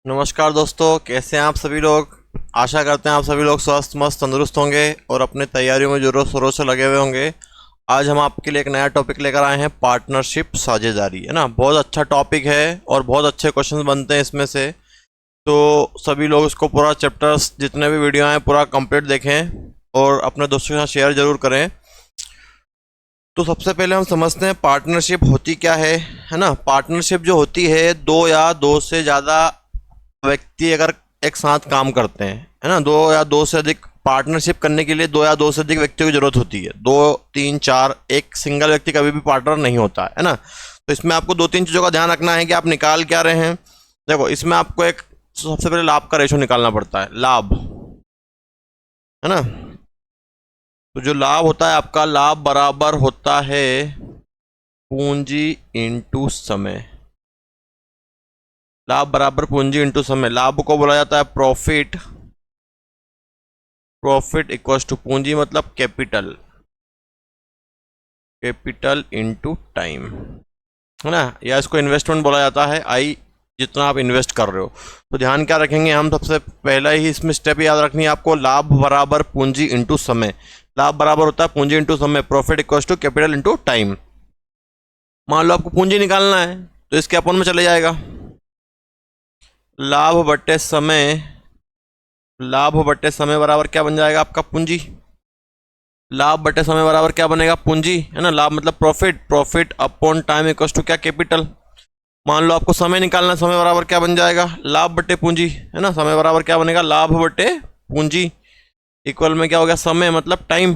नमस्कार दोस्तों, कैसे हैं आप सभी लोग। आशा करते हैं आप सभी लोग स्वस्थ मस्त तंदुरुस्त होंगे और अपने तैयारियों में जोरों शोरों से लगे हुए होंगे। आज हम आपके लिए एक नया टॉपिक लेकर आए हैं, पार्टनरशिप साझेदारी, है ना। बहुत अच्छा टॉपिक है और बहुत अच्छे क्वेश्चंस बनते हैं इसमें से। तो सभी लोग इसको पूरा चैप्टर्स जितने भी वीडियो हैं पूरा कंप्लीट देखें और अपने दोस्तों के साथ शेयर जरूर करें। तो सबसे पहले हम समझते हैं पार्टनरशिप होती क्या है ना। पार्टनरशिप जो होती है, दो या दो से ज़्यादा व्यक्ति अगर एक साथ काम करते हैं, है ना। दो या दो से अधिक पार्टनरशिप करने के लिए दो या दो से अधिक व्यक्तियों की जरूरत होती है। दो तीन चार, एक सिंगल व्यक्ति कभी भी पार्टनर नहीं होता है ना। तो इसमें आपको दो तीन चीज़ों का ध्यान रखना है कि आप निकाल क्या रहे हैं। देखो, इसमें आपको एक सबसे पहले लाभ का रेशो निकालना पड़ता है, लाभ, है ना। तो जो लाभ होता है आपका, लाभ बराबर होता है पूंजी इंटू समय। लाभ बराबर पूंजी इंटू समय। लाभ को बोला जाता है प्रॉफिट। प्रॉफिट इक्वल टू पूंजी मतलब कैपिटल, कैपिटल इंटू टाइम, है ना। या इसको इन्वेस्टमेंट बोला जाता है, आई जितना आप इन्वेस्ट कर रहे हो। तो ध्यान क्या रखेंगे हम, सबसे पहला ही इसमें स्टेप याद रखनी है आपको, लाभ बराबर पूंजी इंटू समय। लाभ बराबर होता है पूंजी इंटू समय, profit equal to capital into time. मान लो आपको पूंजी निकालना है तो इसके अपन में चले जाएगा, लाभ बटे समय। लाभ बटे समय बराबर क्या बन जाएगा आपका, पूंजी। लाभ बटे समय बराबर क्या बनेगा, पूंजी, है ना। लाभ मतलब profit, profit upon time equal to क्या, कैपिटल। मान लो आपको समय निकालना, समय बराबर क्या बन जाएगा, लाभ बटे पूंजी, है ना। समय बराबर क्या बनेगा, लाभ बटे पूंजी इक्वल में क्या हो गया, समय मतलब टाइम।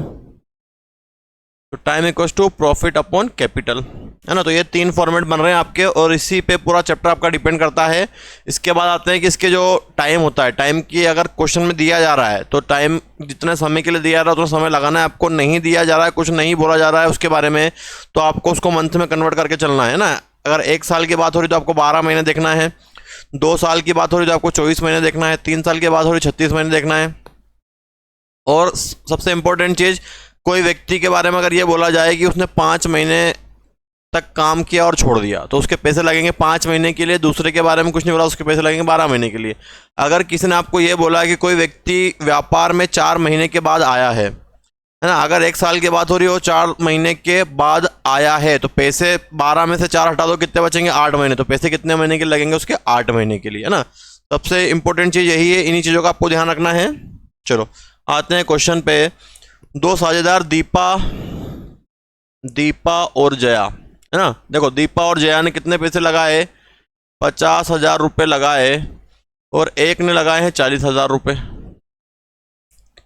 तो time equals to profit upon capital, है ना। तो ये तीन फॉर्मेट बन रहे हैं आपके और इसी पे पूरा चैप्टर आपका डिपेंड करता है। इसके बाद आते हैं कि इसके जो टाइम होता है, टाइम की अगर क्वेश्चन में दिया जा रहा है तो टाइम जितने समय के लिए दिया जा रहा है उतना समय लगाना है आपको। नहीं दिया जा रहा है, कुछ नहीं बोला जा रहा है उसके बारे में, तो आपको उसको मंथ में कन्वर्ट करके चलना है ना। अगर एक साल की बात हो रही तो आपको 12 महीने देखना है, 2 साल की बात हो रही तो आपको 24 महीने देखना है, 3 साल की बात हो रही 36 महीने देखना है। और सबसे इंपॉर्टेंट चीज, कोई व्यक्ति के बारे में अगर ये बोला जाए कि उसने 5 महीने तक काम किया और छोड़ दिया तो उसके पैसे लगेंगे 5 महीने के लिए। दूसरे के बारे में कुछ नहीं बोला, उसके पैसे लगेंगे 12 महीने के लिए। अगर किसी ने आपको ये बोला कि कोई व्यक्ति व्यापार में 4 महीने के बाद आया है ना। अगर 1 साल की बात हो रही हो, 4 महीने के बाद आया है, तो पैसे 12 में से 4 हटा दो, कितने बचेंगे, 8 महीने। तो पैसे कितने महीने के लगेंगे उसके, 8 महीने के लिए, है ना। सबसे इंपॉर्टेंट चीज यही है, इन्हीं चीजों का आपको ध्यान रखना है। चलो आते हैं क्वेश्चन पे। दो साझेदार दीपा दीपा और जया, है ना। देखो, दीपा और जया ने कितने पैसे लगाए, 50,000 रुपये लगाए और एक ने लगाए हैं 40,000 रुपये।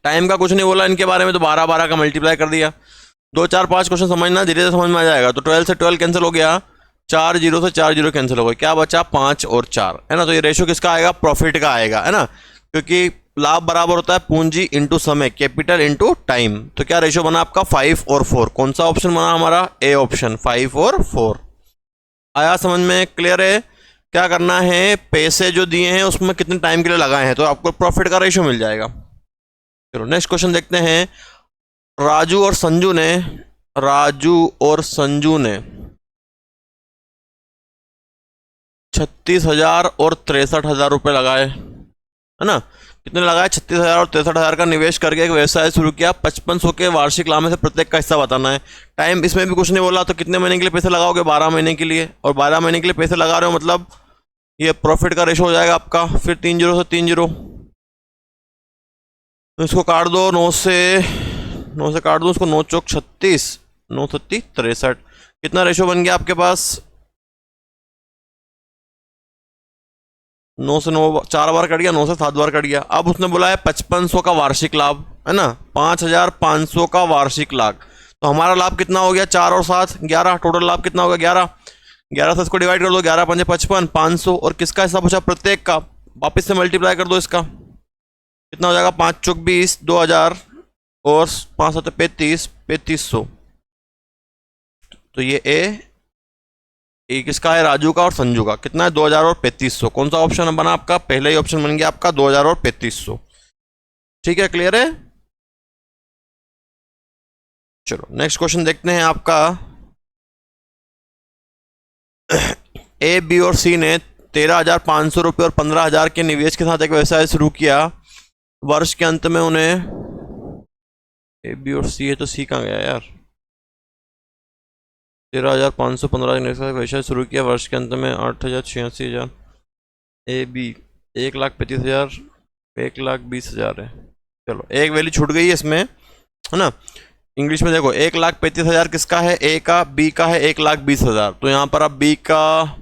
टाइम का कुछ नहीं बोला इनके बारे में, तो 12 का मल्टीप्लाई कर दिया। 2 4 5 क्वेश्चन समझना, धीरे धीरे समझ में आ जाएगा। तो 12 से 12 कैंसिल हो गया, 4 जीरो से 4 जीरो कैंसिल हो गए, क्या बचा, 5 और 4, है ना। तो ये रेशो किसका आएगा, प्रॉफिट का आएगा, है ना। क्योंकि लाभ बराबर होता है पूंजी इंटू समय, कैपिटल इंटू टाइम। तो क्या रेशो बना आपका, 5 और 4। कौन सा ऑप्शन बना हमारा, ए ऑप्शन, 5 और 4। आया समझ में, क्लियर है। क्या करना है, पैसे जो दिए हैं उसमें कितने टाइम के लिए लगाए हैं तो आपको प्रॉफिट का रेशो मिल जाएगा। चलो नेक्स्ट क्वेश्चन देखते हैं। राजू और संजू ने राजू और संजू ने 36,000 और 63,000 रुपये लगाए, है ना। कितने लगाए, 36,000 और 63,000 का निवेश करके एक व्यवसाय शुरू किया। 5500 के वार्षिक लाभ में से प्रत्येक का हिस्सा बताना है। टाइम इसमें भी कुछ नहीं बोला, तो कितने महीने के लिए पैसे लगाओगे, 12 महीने के लिए। और 12 महीने के लिए पैसे लगा रहे हो मतलब ये प्रॉफिट का रेशो हो जाएगा आपका। फिर 3 जीरो से 3 जीरो, तो इसको काट दो, 9 से काट दो उसको, 9 चौक 36, 9 सत्ती 63। कितना रेशो बन गया आपके पास, 9 से 9 4 बार कट गया, 9 से 7 बार कट गया। अब उसने बोला है 5500 का वार्षिक लाभ, है ना, 5,500 का वार्षिक लाभ। तो हमारा लाभ कितना हो गया, 4 और 7 11, टोटल लाभ कितना होगा 11। 11 से इसको डिवाइड कर दो, 11 पंजे 55, 500। और किसका हिस्सा पूछा, प्रत्येक का। वापस से मल्टीप्लाई कर दो इसका, कितना हो जाएगा, 5 चौक 20, 2,000 और 5 7 35, 3500। तो ये ए किसका है, राजू का और संजू का। कितना है, 2,000 और 3500। कौन सा ऑप्शन बना आपका, पहला ही ऑप्शन बन गया आपका, 2,000 और 3500। ठीक है, क्लियर है। चलो नेक्स्ट क्वेश्चन देखते हैं आपका। ए बी और सी ने 13,500 रुपये और 15,000 के निवेश के साथ एक व्यवसाय शुरू किया। वर्ष के अंत में उन्हें, ए बी और सी है तो सी कहाँ गया यार, 13,515 के निवेश के साथ व्यवसाय शुरू किया। वर्ष के अंत में 8,86,000, ए बी 1,35,000, 1,20,000 है। चलो एक वैल्यू छूट गई है इसमें, है ना। इंग्लिश में देखो 1,35,000 किसका है, ए का, बी का है 1,20,000। तो यहाँ पर अब बी का,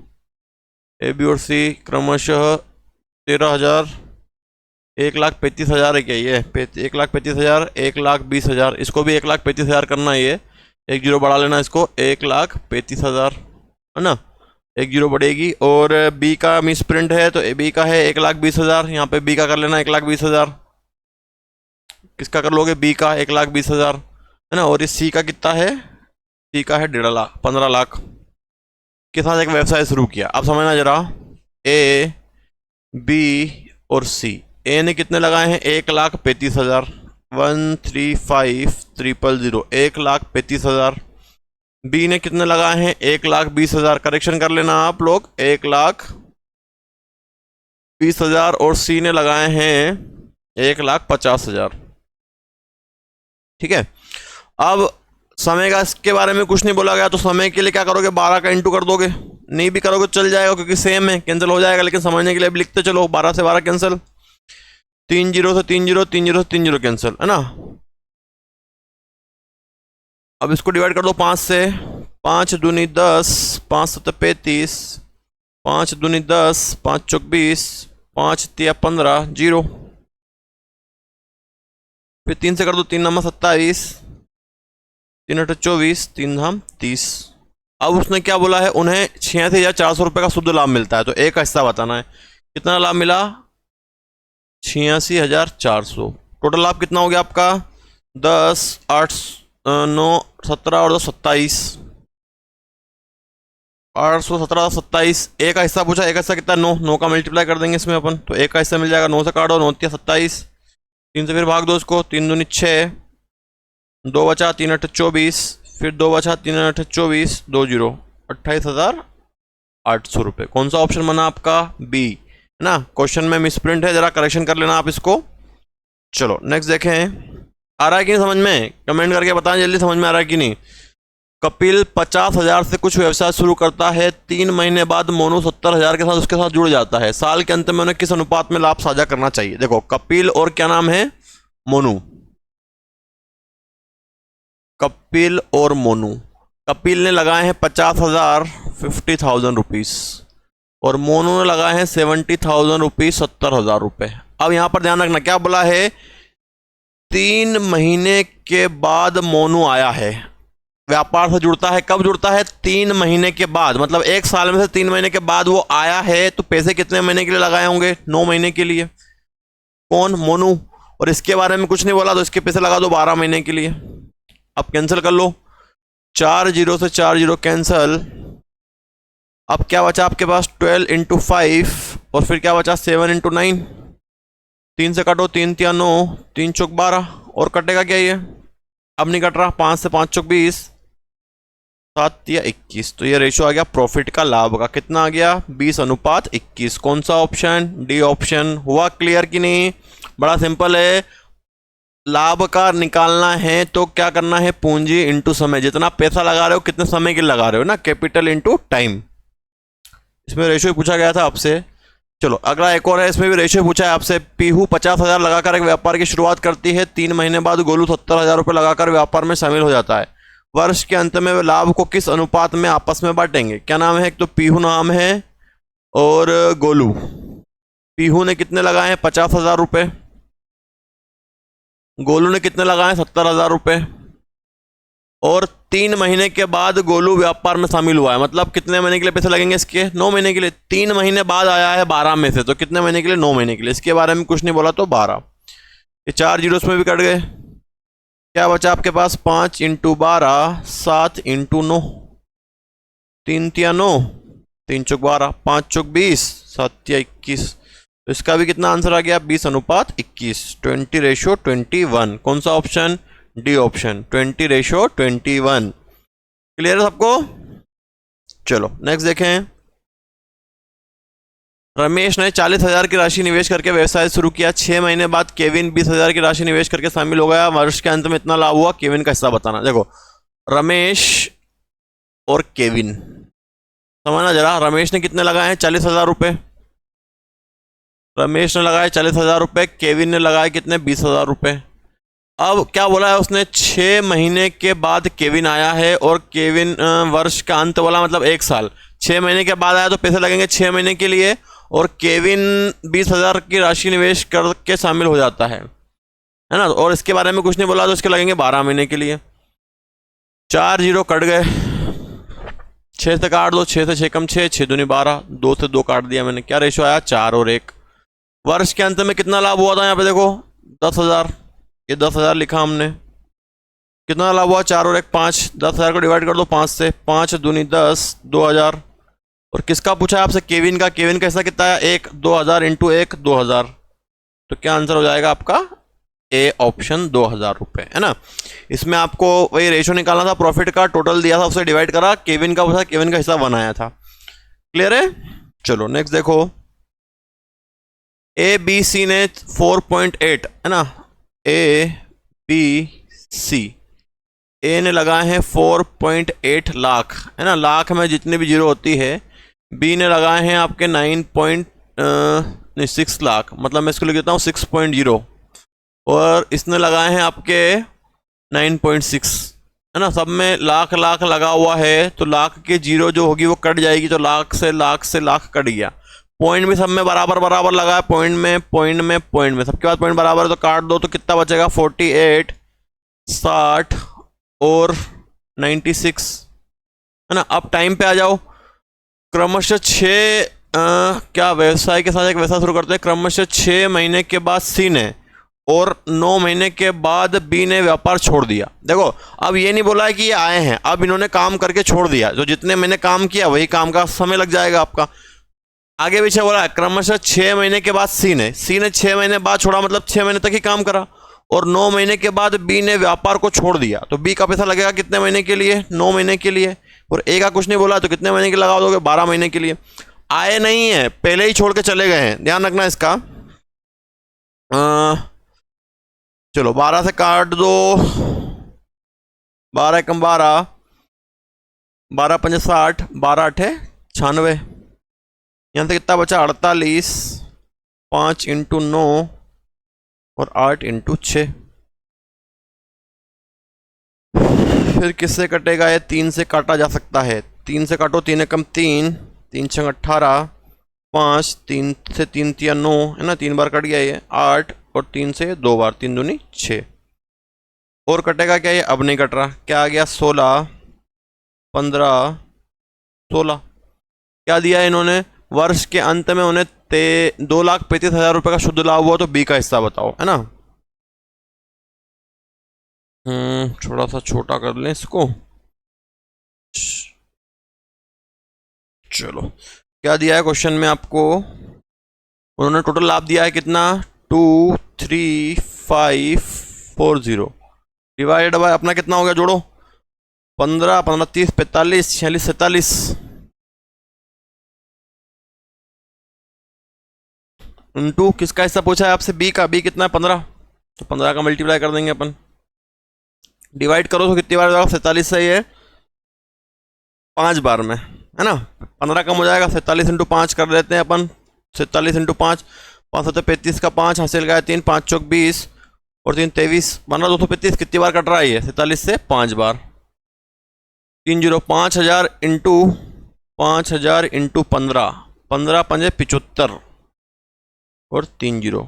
ए बी और सी क्रमशः 13,000, 1,35,000 है क्या ये, 1,35,000, 1,20,000, इसको भी 1,35,000 करना है। ये एक जीरो बढ़ा लेना इसको, 1,35,000, है ना, एक जीरो बढ़ेगी। और बी का मिस प्रिंट है तो बी का है 1,20,000, यहाँ पे बी का कर लेना 1,20,000। किसका कर लोगे, बी का 1,20,000, है ना। और इस सी का कितना है, सी का है 1.5 लाख, 15 लाख के साथ एक व्यवसाय शुरू किया। अब समझना जरा, ए बी और सी, ए ने कितने लगाए हैं 1,35,000, 135,000, 1,35,000। बी ने कितने लगाए हैं 1,20,000, करेक्शन कर लेना आप लोग, 1,20,000। और सी ने लगाए हैं 1,50,000, ठीक है। अब समय का इसके बारे में कुछ नहीं बोला गया, तो समय के लिए क्या करोगे, 12 का इंटू कर दोगे, नहीं भी करोगे चल जाएगा क्योंकि सेम है, कैंसिल हो जाएगा। लेकिन समझने के लिए अब लिखते चलो, 12 से 12 कैंसिल, 3 0 से 3 0, 3 0 से 3 0 कैंसिल, है ना। अब इसको डिवाइड कर दो 5 से, 5 दूनी 10, 5 सत्ते 35, 5 दूनी 10, 5 चौक 20, 5 तिया 15, 0। फिर 3 से कर दो, 3 नमा 27, 3 8 24, 3 धाम 30। अब उसने क्या बोला है, उन्हें 86,400 रुपये का शुद्ध लाभ मिलता है। तो एक का हिस्सा बताना है, कितना लाभ मिला, 86,400। टोटल लाभ कितना हो गया आपका, 10, 8, 9, 17 और 2 27, 817, 27। एक का हिस्सा पूछा, एक का हिस्सा कितना, 9, 9 का मल्टीप्लाई कर देंगे इसमें अपन, तो एक का हिस्सा मिल जाएगा, 9 से काटो, 9 तिया 27, 3 से फिर भाग दो इसको, 3 दूनी 6, 2 बचा, 3 8 24, फिर 2 बचा, 3 8 24, 2 0, 28,800 रुपये। कौन सा ऑप्शन बना आपका, बी, है ना। क्वेश्चन में मिसप्रिंट है, जरा करेक्शन कर लेना आप इसको। चलो नेक्स्ट देखें, आ रहा है कि नहीं समझ में, कमेंट करके बताएं जल्दी, समझ में आ रहा है कि नहीं। कपिल 50,000 से कुछ व्यवसाय शुरू करता है, 3 महीने बाद मोनू 70,000 के साथ उसके साथ जुड़ जाता है। साल के अंत में उन्हें किस अनुपात में लाभ साझा करना चाहिए। देखो कपिल और क्या नाम है, मोनू, कपिल और मोनू। कपिल ने लगाए हैं 50,000, 50,000 रुपीज, और मोनू ने लगाए हैं 70,000 रुपीज, 70,000 रुपये। अब यहां पर ध्यान रखना, क्या बोला है, 3 महीने के बाद मोनू आया है, व्यापार से जुड़ता है। कब जुड़ता है, 3 महीने के बाद, मतलब एक साल में से 3 महीने के बाद वो आया है। तो पैसे कितने महीने के लिए लगाए होंगे, 9 महीने के लिए। कौन, मोनू। और इसके बारे में कुछ नहीं बोला, तो इसके पैसे लगा दो 12 महीने के लिए। अब कैंसिल कर लो, 4 0 से 4 0 कैंसिल। अब क्या बचा आपके पास, 12 × 5, और फिर क्या बचा, 7 × 9। 3 से काटो, 3 तिया 9, 3 चौक 12, और कटेगा क्या ये, अब नहीं कट रहा, 5 से 5 चौक 20, 7 तिया 21। तो ये रेशो आ गया प्रॉफिट का, लाभ का, कितना आ गया, 20:21। कौन सा ऑप्शन, डी ऑप्शन। हुआ क्लियर कि नहीं, बड़ा सिंपल है। लाभ का निकालना है तो क्या करना है, पूंजी इंटू समय। जितना पैसा लगा रहे हो कितने समय के लिए लगा रहे हो ना, कैपिटल इंटू टाइम। इसमें रेशियो पूछा गया था आपसे। चलो अगला एक और है, इसमें भी रेशियो पूछा है आपसे। पीहू 50,000 लगाकर एक व्यापार की शुरुआत करती है, 3 महीने बाद गोलू 70,000 रुपये लगाकर व्यापार में शामिल हो जाता है। वर्ष के अंत में वे लाभ को किस अनुपात में आपस में बांटेंगे। क्या नाम है, एक तो पीहू नाम है और गोलू। पीहू ने कितने लगाए हैं 50,000 रुपये, गोलू ने कितने लगाए 70,000 रुपये, और 3 महीने के बाद गोलू व्यापार में शामिल हुआ है। मतलब कितने महीने के लिए पैसे लगेंगे इसके, 9 महीने के लिए। 3 महीने बाद आया है 12 में से, तो कितने महीने के लिए, 9 महीने के लिए। इसके बारे में कुछ नहीं बोला तो 12। ये 4 जीरो में भी कट गए, क्या बचा आपके पास, 5 × 12, 7 × 9, 3 तिया 9, 3 चौक 12, 5 चौक 20, 7 तिया 21। तो इसका भी कितना आंसर आ गया, 20:21, 20:21। कौन सा ऑप्शन, डी ऑप्शन, 20:21। क्लियर है सबको। चलो नेक्स्ट देखें, रमेश ने 40,000 की राशि निवेश करके व्यवसाय शुरू किया। 6 महीने बाद केविन 20,000 की राशि निवेश करके शामिल हो गया। वर्ष के अंत में इतना लाभ हुआ। केविन का हिस्सा बताना। देखो, रमेश और केविन, समझना जरा। रमेश ने कितने लगाए हैं? 40,000 रुपये। रमेश ने लगाए 40,000 रुपये, केविन ने लगाए कितने? 20,000 रुपये। अब क्या बोला है उसने? 6 महीने के बाद केविन आया है, और केविन वर्ष का अंत वाला मतलब 1 साल। 6 महीने के बाद आया तो पैसे लगेंगे 6 महीने के लिए, और केविन 20,000 की राशि निवेश करके शामिल हो जाता है ना। और इसके बारे में कुछ नहीं बोला तो इसके लगेंगे 12 महीने के लिए। 4 जीरो कट गए, 6 से काट दो, 6 से 6 कम 6, 6 दूनी 12, 2 से 2 काट दिया मैंने। क्या रेशो आया? 4 और 1। वर्ष के अंत में कितना लाभ हुआ था? यहाँ पे देखो 10,000, ये 10,000 लिखा हमने। कितना लाभ हुआ? 4 और 1 5। 10,000 को डिवाइड कर दो 5 से, 5 दूनी 10, 2,000। और किसका पूछा है आपसे? केविन का। केविन का हिस्सा कितना है? 1। 2,000 इंटू 1, 2,000। तो क्या आंसर हो जाएगा आपका? ए ऑप्शन, 2,000 रुपये, है ना। इसमें आपको वही रेशो निकालना था, प्रॉफिट का टोटल दिया था उससे डिवाइड करा। केविन का पूछा, केविन का हिस्सा बनाया था। क्लियर है? चलो नेक्स्ट देखो। ए बी सी ने 4.8, है ना। ए बी सी, ए ने लगाए हैं 4.8 लाख, है ना। लाख में जितनी भी जीरो होती है। बी ने लगाए हैं आपके 6 लाख, मतलब मैं इसको लिख देता हूँ 6.0। और इसने लगाए हैं आपके 9.6, है ना। सब में लाख लाख लगा हुआ है, तो लाख की जीरो जो होगी वो कट जाएगी, तो लाख से लाख कट गया। पॉइंट भी सब में बराबर बराबर लगा है, पॉइंट में सबके बाद पॉइंट बराबर है, तो काट दो तो कितना बचेगा? 48, 60 और 96, है ना। अब टाइम पे आ जाओ। क्रमशः 6 क्या व्यवसाय के साथ एक व्यवसाय शुरू करते हैं। क्रमशः 6 महीने के बाद सी ने और 9 महीने के बाद बी ने व्यापार छोड़ दिया। देखो, अब ये नहीं बोला है कि ये आए हैं, अब इन्होंने काम करके छोड़ दिया। जो जितने महीने काम किया वही काम का समय लग जाएगा आपका। आगे पीछे बोला है क्रमशः 6 महीने के बाद सी ने 6 महीने बाद छोड़ा, मतलब 6 महीने तक ही काम करा। और 9 महीने के बाद बी ने व्यापार को छोड़ दिया, तो बी का पैसा लगेगा कितने महीने के लिए? 9 महीने के लिए। और ए का कुछ नहीं बोला, तो कितने महीने के लगा दोगे? 12 महीने के लिए। आए नहीं है, पहले ही छोड़ के चले गए हैं, ध्यान रखना इसका। चलो 12 से काट दो, 12 कम 12, 12 पंजे 60, 12 8 96। यहाँ से कितना बचा? 48, 5 इंटू 9 और 8 इंटू 6। फिर किससे कटेगा? ये 3 से काटा जा सकता है। 3 से काटो, 3 कम 3, 3 6 18, 5, 3 से 3 तिया 9, है ना। 3 बार कट गया ये। 8 और 3 से 2 बार, 3 दूनी 6। और कटेगा क्या? ये अब नहीं कट रहा। क्या आ गया? 16, 15, 16। क्या दिया है इन्होंने? वर्ष के अंत में उन्हें 2,35,000 रुपये का शुद्ध लाभ हुआ। तो बी का हिस्सा बताओ, है ना। थोड़ा सा छोटा कर लें इसको। चलो, क्या दिया है क्वेश्चन में आपको? उन्होंने टोटल लाभ दिया है कितना? 23540 डिवाइड बाय अपना कितना हो गया? जोड़ो, 15, 15, 30, 45, 46, 47। इंटू किसका हिस्सा पूछा है आपसे? बी का। बी कितना है? 15, तो 15 का मल्टीप्लाई कर देंगे अपन। डिवाइड करो तो कितनी बार होगा? 47 से ये 5 बार में, है ना। 15 कम हो जाएगा, 47 इंटू 5 कर देते हैं अपन। 47 इंटू 5, 5 7 35 का 5 हासिल का है 3, 5 चौक 20 और 3 23, 15 235। कितनी बार कट रहा है ये? 47 से 5 बार। 3 0, 5,000 इंटू 5,000 इंटू 15, 15 पंजे 75 और 3 0।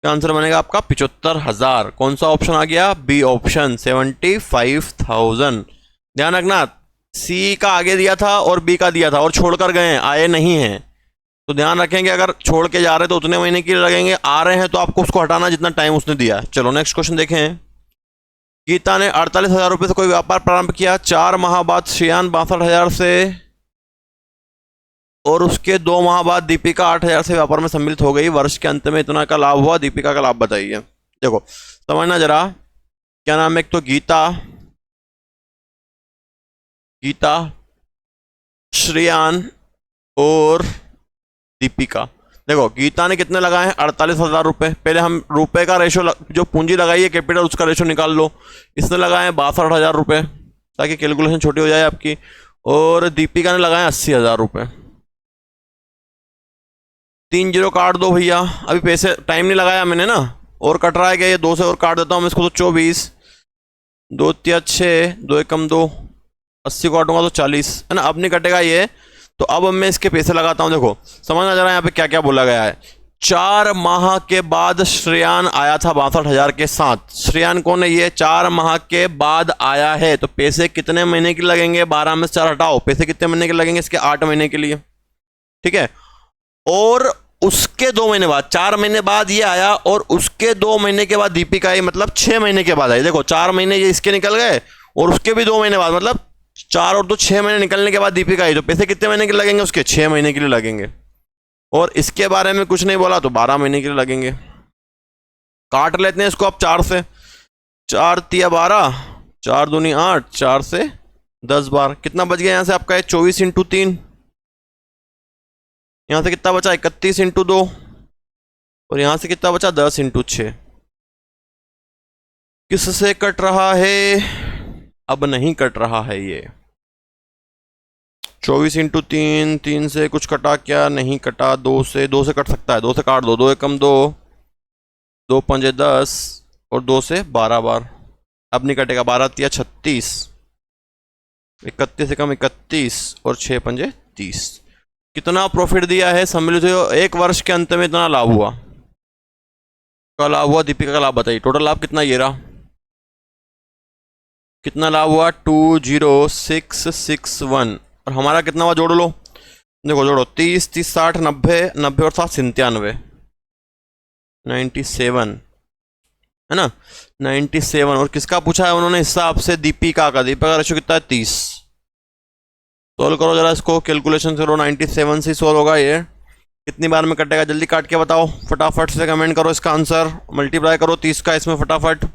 क्या आंसर बनेगा आपका? 75,000। कौन सा ऑप्शन आ गया? B option, 75,000। ध्यान रखना, सी का आगे दिया था और बी का दिया था और छोड़कर गए हैं, आए नहीं हैं। तो ध्यान रखेंगे, अगर छोड़ के जा रहे तो उतने महीने के लिए लगेंगे, आ रहे हैं तो आपको उसको हटाना जितना टाइम उसने दिया। चलो नेक्स्ट क्वेश्चन देखें। गीता ने 48,000 रुपये से कोई व्यापार प्रारंभ किया। 4 माह बाद श्रेयान 62,000 से और उसके 2 माह बाद दीपिका 8,000 से व्यापार में सम्मिलित हो गई। वर्ष के अंत में इतना का लाभ हुआ। दीपिका का लाभ बताइए। देखो समझना जरा, क्या नाम है? एक तो गीता, श्रेयान और दीपिका। देखो गीता ने कितने लगाए हैं 48,000 रुपये। पहले हम रुपए का रेशो जो पूंजी लगाई है कैपिटल उसका रेशो निकाल लो। इसने लगाए हैं 62,000 रुपये ताकि कैलकुलेशन छोटी हो जाए आपकी। और दीपिका ने लगाए 80,000 रुपये। 3 जीरो काट दो भैया, अभी पैसे टाइम नहीं लगाया मैंने ना, और कट रहा है क्या, ये 2 से और काट देता हूँ मैं इसको, तो 24, 2 तिया 6, 2 एकम 2, 80 काटूंगा तो 40 है ना। अब नहीं कटेगा ये, तो अब मैं इसके पैसे लगाता हूँ। देखो समझ आ जा रहा है यहाँ पे क्या क्या बोला गया है। 4 माह के बाद श्रेयान आया था 62,000 के साथ। श्रेयान कौन है ये, 4 माह के बाद आया है, तो पैसे कितने महीने के लगेंगे, 12 में से 4 हटाओ, पैसे कितने महीने के लगेंगे इसके, 8 महीने के लिए, ठीक है। और उसके 2 महीने बाद, 4 महीने बाद ये आया, और उसके 2 महीने के बाद दीपिका आई, मतलब 6 महीने के बाद आई। देखो 4 महीने ये इसके निकल गए, और उसके भी 2 महीने बाद, मतलब 4 और 2 6 महीने निकलने के बाद दीपिका आई, तो पैसे कितने महीने के लगेंगे उसके, 6 महीने के लिए लगेंगे। और इसके बारे में कुछ नहीं बोला तो 12 महीने के लिए लगेंगे। काट लेते हैं इसको अब 4 से, 4 तिया 12, 4 दूनी 8, 4 से 10 बार, कितना बच गया यहाँ से आपका, 24 इंटू 3, यहाँ से कितना बचा 31 इंटू 2, और यहाँ से कितना बचा 10 इंटू 6। किससे कट रहा है, अब नहीं कट रहा है ये। 24 इंटू 3, 3 से कुछ कटा क्या, नहीं कटा। 2 से कट सकता है, 2 से काट दो, 2 एकम 2, 2 पंजे 10, और 2 से 12 बार, अब नहीं कटेगा। 12 तिया 36, 31 एकम 31, और 6 पंजे 30। कितना प्रॉफिट दिया है सम्मिलित हो, एक वर्ष के अंत में इतना लाभ हुआ, का लाभ हुआ, दीपिका का लाभ बताइए। टोटल लाभ कितना ये रहा, कितना लाभ हुआ 20661, और हमारा कितना हुआ, जोड़ लो, देखो जोड़ो, 30 30 60 90 90 और 7 97, 97 है ना, 97। और किसका पूछा है उन्होंने हिसाब से, दीपिका का। दीपिका का रेशो कितना है 30। सोल्व करो जरा इसको, कैलकुलेशन करो, 97 से सोल्व होगा ये। कितनी बार में कटेगा, जल्दी काट के बताओ, फटाफट से कमेंट करो इसका आंसर, मल्टीप्लाई करो 30 का इसमें फटाफट।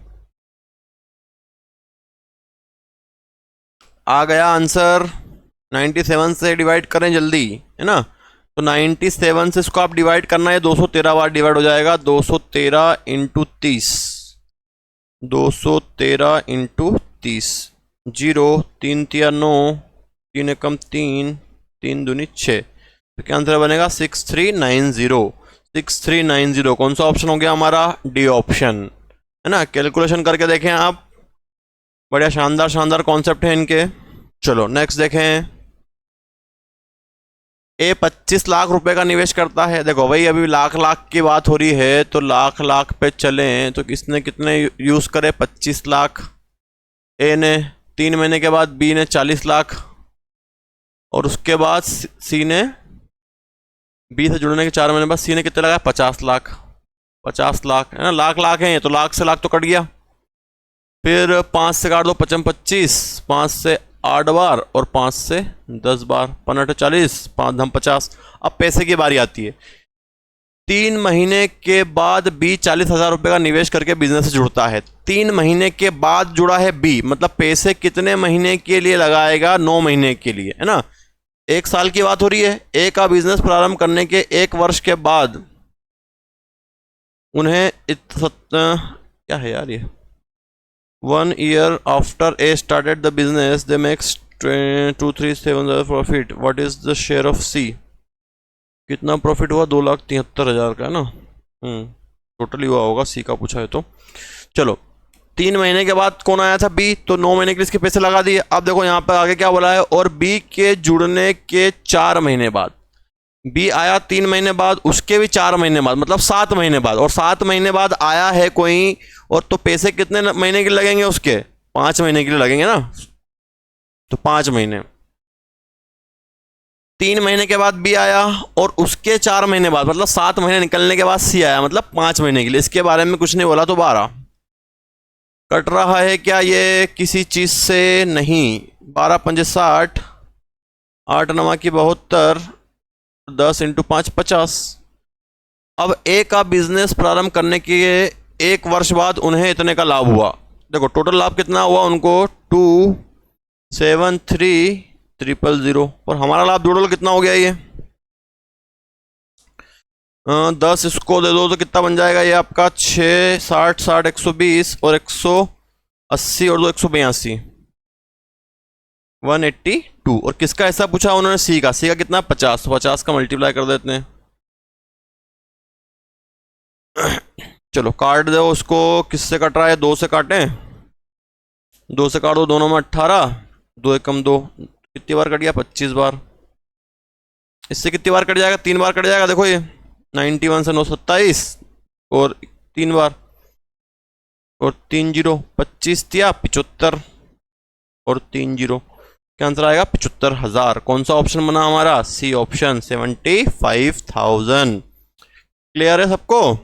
आ गया आंसर, 97 से डिवाइड करें जल्दी, है ना। तो 97 से इसको आप डिवाइड करना है, 213 बार डिवाइड हो जाएगा। 213 इंटू 30, 213 इंटू 30, 0 3 तिया 9, 3 एकम 3, 3 दूनी 6, तो क्या आंसर बनेगा 6390। 6390 कौन सा ऑप्शन हो गया हमारा, डी ऑप्शन, है ना। कैलकुलेशन करके देखें आप, बढ़िया शानदार शानदार कॉन्सेप्ट है इनके। चलो नेक्स्ट देखें। ए 25 लाख रुपए का निवेश करता है। देखो भाई अभी लाख लाख की बात हो रही है, तो लाख लाख पे चलें तो किसने कितने यूज करे, 25 लाख। ए ने 3 महीने के बाद, बी ने 40 लाख, और उसके बाद सी ने, बी से जुड़ने के 4 महीने बाद सी ने कितने लगाया, 50 लाख। 50 लाख है ना, लाख लाख है ये, तो लाख से लाख तो कट गया। फिर 5 से काट दो, 55 25, 5 से 8 बार, और 5 से 10 बार, 15 40, 5 धम 50। अब पैसे की बारी आती है। 3 महीने के बाद बी 40,000 रुपये का निवेश करके बिजनेस से जुड़ता है। 3 महीने के बाद जुड़ा है बी, मतलब पैसे कितने महीने के लिए लगाएगा, 9 महीने के लिए, है ना। 1 साल की बात हो रही है। ए का बिजनेस प्रारंभ करने के 1 वर्ष के बाद उन्हें क्या है यार ये, 1 year after A started the business, they makes 237 profit. What is the share of C? कितना प्रॉफिट हुआ, 2,73,000 का है ना। टोटली हुआ होगा, सी का पूछा है तो। चलो 3 महीने के बाद कौन आया था, बी, तो 9 महीने के लिए इसके पैसे लगा दिए। अब देखो यहाँ पर आगे क्या बोला है, और बी के जुड़ने के 4 महीने बाद, बी आया 3 महीने बाद, उसके भी 4 महीने बाद, मतलब 7 महीने बाद, और 7 महीने बाद आया है कोई, और तो पैसे कितने महीने के लिए लगेंगे उसके, 5 महीने के लिए लगेंगे ना, तो 5 महीने। 3 महीने के बाद बी आया, और उसके 4 महीने बाद, मतलब 7 महीने निकलने के बाद सी आया, मतलब 5 महीने के लिए। इसके बारे में कुछ नहीं बोला, तो 12 कट रहा है क्या ये किसी चीज से, नहीं। 12 पंजे 60, 8 9 की 72, 10 इंटू 5 50। अब ए का बिजनेस प्रारंभ करने के 1 वर्ष बाद उन्हें इतने का लाभ हुआ। देखो टोटल लाभ कितना हुआ उनको, 273,000, और हमारा लाभ टोटल कितना हो गया ये, 10 इसको दे दो तो कितना बन जाएगा ये आपका 6, 60, 60, 120 और 180 और 182, 182। और किसका ऐसा पूछा उन्होंने? सी का। सी का कितना? 50। 50 का मल्टीप्लाई कर देते हैं। चलो काट दो उसको। किससे कट रहा है? 2 से काटें। 2 से काट दो, दोनों में 18, 2 एकम 2, कितनी बार कट गया? 25 बार। इससे कितनी बार कट जाएगा? 3 बार कट जाएगा। देखो ये 91 से 927 और 3 बार और 3 जीरो, 25 दिया 75 और 3 जीरो, क्या आंसर आएगा? 75,000। कौन सा ऑप्शन बना हमारा? C option, 75,000। क्लियर है सबको?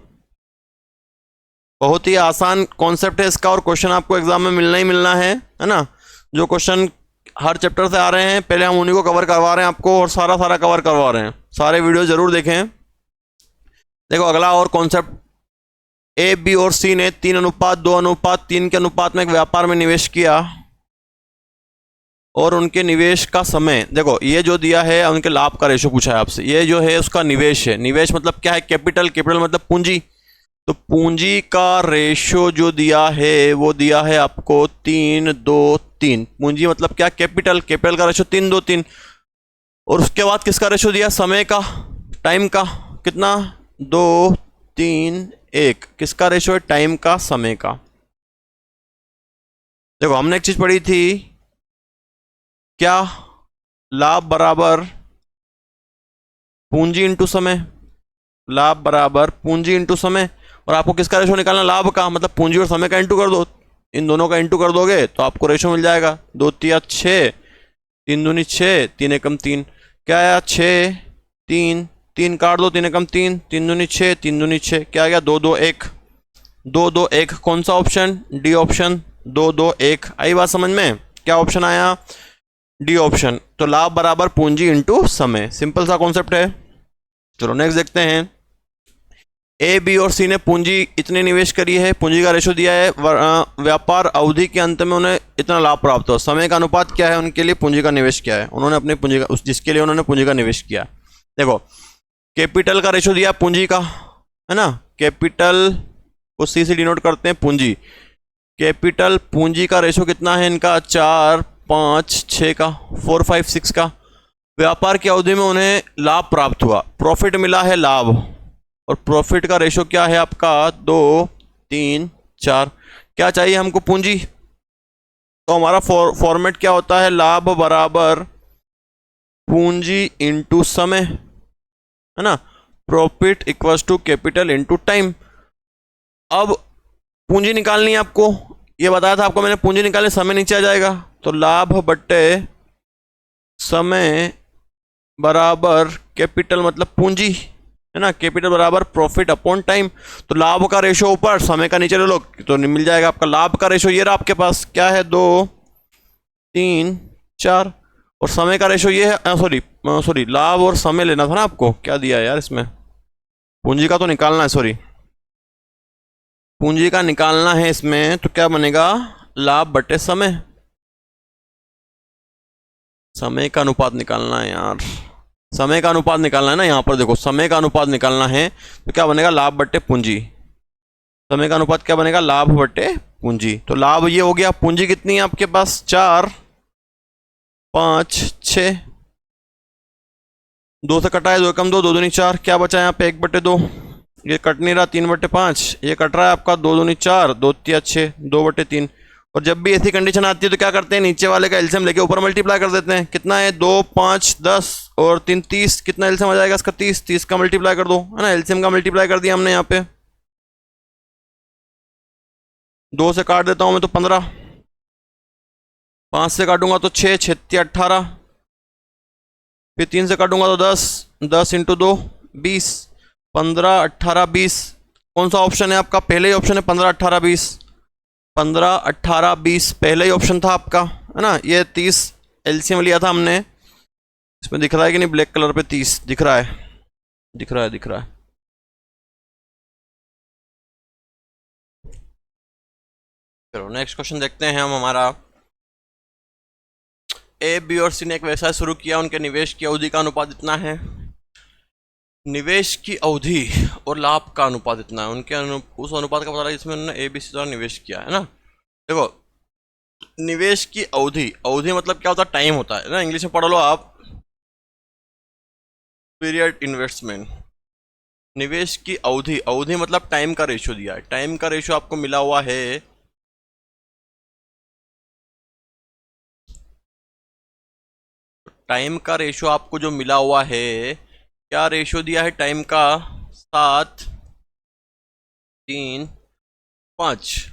बहुत ही आसान कॉन्सेप्ट है इसका और क्वेश्चन आपको एग्जाम में मिलना ही मिलना है ना। जो क्वेश्चन हर चैप्टर से आ रहे हैं पहले हम उन्हीं को कवर करवा रहे हैं आपको, और सारा कवर करवा रहे हैं। सारे वीडियो जरूर देखें। देखो अगला और कॉन्सेप्ट, ए, बी और सी ने 3:2:3 के अनुपात में एक व्यापार में निवेश किया और उनके निवेश का समय, देखो ये जो दिया है उनके लाभ का रेशो पूछा है आपसे। ये जो है उसका निवेश है। निवेश मतलब क्या है? कैपिटल। कैपिटल मतलब पूंजी। तो पूंजी का रेशो जो दिया है वो दिया है आपको 3:2:3। पूंजी मतलब क्या? कैपिटल। कैपिटल का रेशो 3:2:3। और उसके बाद किसका रेशो दिया? समय का, टाइम का। कितना? 2:3:1। किसका रेशो है? टाइम का, समय का। देखो हमने एक चीज पढ़ी थी, क्या? लाभ बराबर पूंजी इंटू समय। लाभ बराबर पूंजी इंटू समय। और आपको किसका रेशो निकालना? लाभ का। मतलब पूंजी और समय का इंटू कर दो। इन दोनों का इंटू कर दोगे तो आपको रेशो मिल जाएगा 2×3=6, 3×2 6, 3×1 क्या आया? 6, 3, 3 काट दो, 3×3, 3×2 6, 3×2 6, क्या आ गया? 2×2=1, 2×2=1। कौन सा ऑप्शन? D option, 2×2=1। आई बात समझ में? क्या ऑप्शन आया? D option. तो लाभ बराबर पूंजी इंटू समय। सिंपल सा कॉन्सेप्ट है। चलो नेक्स्ट देखते हैं। ए, बी और सी ने पूंजी इतने निवेश करी है, पूंजी का रेशो दिया है, व्यापार अवधि के अंत में उन्हें इतना लाभ प्राप्त हो। समय का अनुपात क्या है उनके लिए? पूंजी का निवेश क्या है? उन्होंने अपनी पूंजी का, जिसके लिए उन्होंने पूंजी का निवेश किया। देखो कैपिटल का रेशो दिया पूंजी का, है ना। कैपिटल को सी से डिनोट करते हैं पूंजी। कैपिटल पूंजी का रेशो कितना है इनका? 4, 5, 6 का, 4, 5, 6 का। व्यापार की अवधि में उन्हें लाभ प्राप्त हुआ, प्रॉफिट मिला है, लाभ। और प्रॉफिट का रेशो क्या है आपका? 2:3:4। क्या चाहिए हमको? पूंजी। तो हमारा फॉर्मेट क्या होता है? लाभ बराबर पूंजी इंटू समय, है ना। Profit equals to capital into time. अब पूंजी निकालनी है आपको, ये बताया था आपको मैंने, पूंजी निकालने समय नीचे आ जाएगा। तो लाभ बट्टे समय बराबर कैपिटल मतलब पूंजी, है ना। कैपिटल बराबर प्रॉफिट अपॉन टाइम। तो लाभ का रेशो ऊपर, समय का नीचे ले लो तो मिल जाएगा आपका लाभ का रेशो। ये रहा आपके पास, क्या है? 2:3:4। और समय का रेशो ये है, सॉरी लाभ और समय लेना था ना आपको। क्या दिया है यार इसमें? पूंजी का तो निकालना है, सॉरी पूंजी का निकालना है इसमें। तो क्या बनेगा? लाभ बटे समय। समय का अनुपात निकालना है यार, समय का अनुपात निकालना है ना। यहां पर देखो समय का अनुपात निकालना है तो क्या बनेगा? लाभ बट्टे पूंजी। समय का अनुपात क्या बनेगा? लाभ बट्टे पूंजी। तो लाभ ये हो गया। पूंजी कितनी है आपके पास? 4, 5, 6। 2 से कटा है, 2 एकम 2, 2×2 4। क्या बचा यहाँ पे? 1/2। ये कट नहीं रहा, 3/5। ये कट रहा है आपका 2×2 4, 2×3 6, 2/3। और जब भी ऐसी कंडीशन आती है तो क्या करते हैं? नीचे वाले का एलसीएम लेके ऊपर मल्टीप्लाई कर देते हैं। कितना है? 2, 5, 10 और 3 30। कितना एलसीएम आ जाएगा इसका? 30। 30 का मल्टीप्लाई कर दो, है ना। एलसीएम का मल्टीप्लाई कर दिया हमने यहाँ पे। 2 से काट देता हूं मैं तो 15, 5 से काटूंगा तो 6, 6 18, फिर 3 से काटूंगा तो 10, 10 × 2 20, 15, 18, 20। कौन सा ऑप्शन है आपका? पहले ही ऑप्शन है 15, 18, 20। 15, 18, 20 पहले ही ऑप्शन था आपका, है ना। ये 30 एलसीएम लिया था हमने। इसमें दिख रहा है कि नहीं? ब्लैक कलर पे 30 दिख रहा है, दिख रहा है, दिख रहा है। चलो नेक्स्ट क्वेश्चन देखते हैं हम हमारा। ए, बी और सी ने एक व्यवसाय शुरू किया, उनके निवेश की अवधि का अनुपात इतना है। निवेश की अवधि और लाभ का अनुपात इतना है, उनके उस अनुपात का पता लगा जिसमें उन्होंने ABC द्वारा निवेश किया है ना। देखो निवेश की अवधि, अवधि मतलब क्या होता है, टाइम होता है ना, इंग्लिश में पढ़ लो आप, पीरियड इन्वेस्टमेंट। निवेश की अवधि, अवधि मतलब टाइम का रेशियो दिया है, टाइम का रेशियो आपको मिला हुआ है टाइम का रेशियो आपको जो मिला हुआ है, क्या रेशियो दिया है टाइम का, 7-3-5।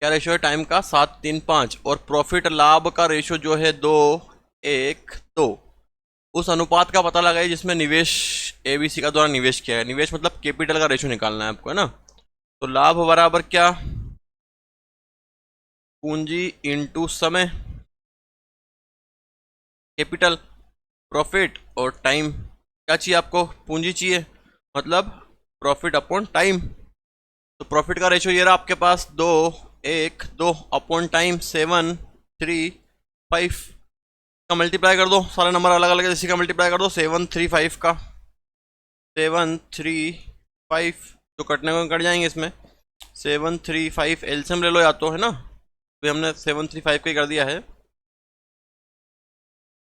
क्या रेशियो है टाइम का, 7-3-5। और प्रॉफिट लाभ का रेशियो जो है 2-1-2। उस अनुपात का पता लगाइए जिसमें निवेश ABC का द्वारा निवेश किया है। निवेश मतलब कैपिटल का रेशियो निकालना है आपको, है ना। तो लाभ बराबर क्या, पूंजी इंटू समय, कैपिटल, प्रॉफिट और टाइम। क्या चाहिए आपको, पूंजी चाहिए, मतलब प्रॉफिट अपॉन टाइम। तो प्रॉफिट का रेशियो ये रहा आपके पास 2-1-2 अपॉन टाइम 7-3-5 का मल्टीप्लाई कर दो, सारे नंबर अलग अलग है, इसी का मल्टीप्लाई कर दो 7-3-5 का, 7-3-5 तो कटने को कट जाएंगे इसमें, 7-3-5 एलसीएम ले लो या तो, है ना। अभी हमने 7-3-5 का ही कर दिया है,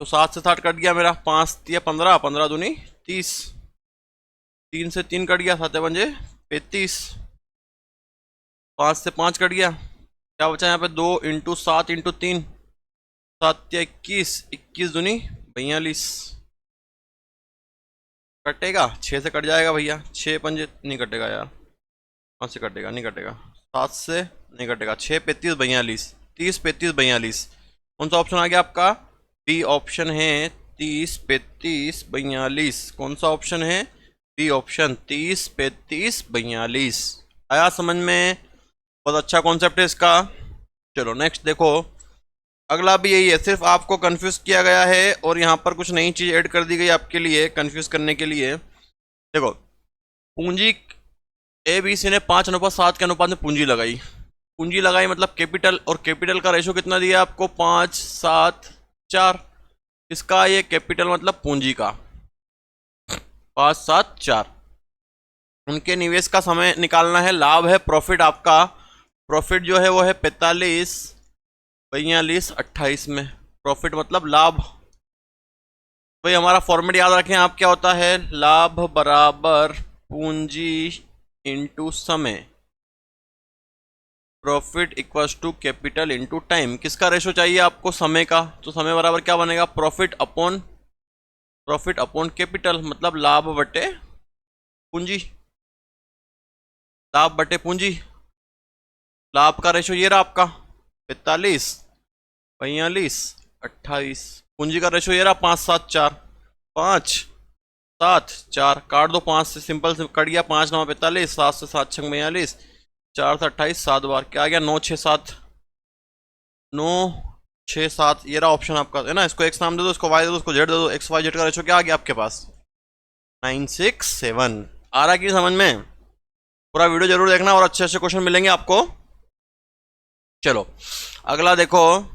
तो 7 से 7 कट गया मेरा, 5-15, 15-दूनी-30, 3 से 3 कट गया, 7-5-35, 5 से 5 कट गया, क्या बचा यहाँ पे 2 × 7 × 3, 7-21, 21-दूनी-42 कटेगा, 6 से कट जाएगा भैया, 6-5 नहीं कटेगा यार, 5 से कटेगा, नहीं कटेगा, 7 से नहीं कटेगा, 6-35-42, 30-35-42। कौन सा ऑप्शन आ गया आपका, बी ऑप्शन है 30-35-42। कौन सा ऑप्शन है, बी ऑप्शन 30-35-42। आया समझ में, बहुत अच्छा कॉन्सेप्ट है इसका। चलो नेक्स्ट देखो, अगला भी यही है, सिर्फ आपको कंफ्यूज किया गया है और यहाँ पर कुछ नई चीज ऐड कर दी गई आपके लिए कंफ्यूज करने के लिए। देखो पूंजी ABC ने 5:7 के अनुपात में पूंजी लगाई, पूंजी लगाई मतलब कैपिटल, और कैपिटल का रेशो कितना दिया आपको, 5-7-4। इसका ये कैपिटल मतलब पूंजी का 5-7-4। उनके निवेश का समय निकालना है, लाभ है प्रॉफिट आपका, प्रॉफिट जो है वो है 45-42-28 में, प्रॉफिट मतलब लाभ। भाई हमारा फॉर्मेट याद रखें आप, क्या होता है, लाभ बराबर पूंजी इंटू समय, profit equals to capital into time. किसका रेशो चाहिए आपको, समय का, तो समय बराबर क्या बनेगा, प्रॉफिट अपॉन कैपिटल, मतलब लाभ बटे पूंजी, लाभ बटे पूंजी। लाभ का रेशो ये रहा आपका 45-42-28, पूंजी का रेशो ये रहा 5-7-4, 5-7-4 काट दो, 5 से सिंपल से कट गया, 5-9-45, 7 से 7 6 42, 4 से 28, 7 बार क्या आ गया, 9-6-7, 9-6-7। ये रहा ऑप्शन आपका, है ना। इसको एक्स नाम दे दो, इसको वाई दे दो, इसको जेड दे दो, एक्स वाई जेड का रेशो क्या आ गया आपके पास, 9-6-7। आ रहा कि समझ में, पूरा वीडियो जरूर देखना और अच्छे अच्छे क्वेश्चन मिलेंगे आपको। चलो अगला देखो,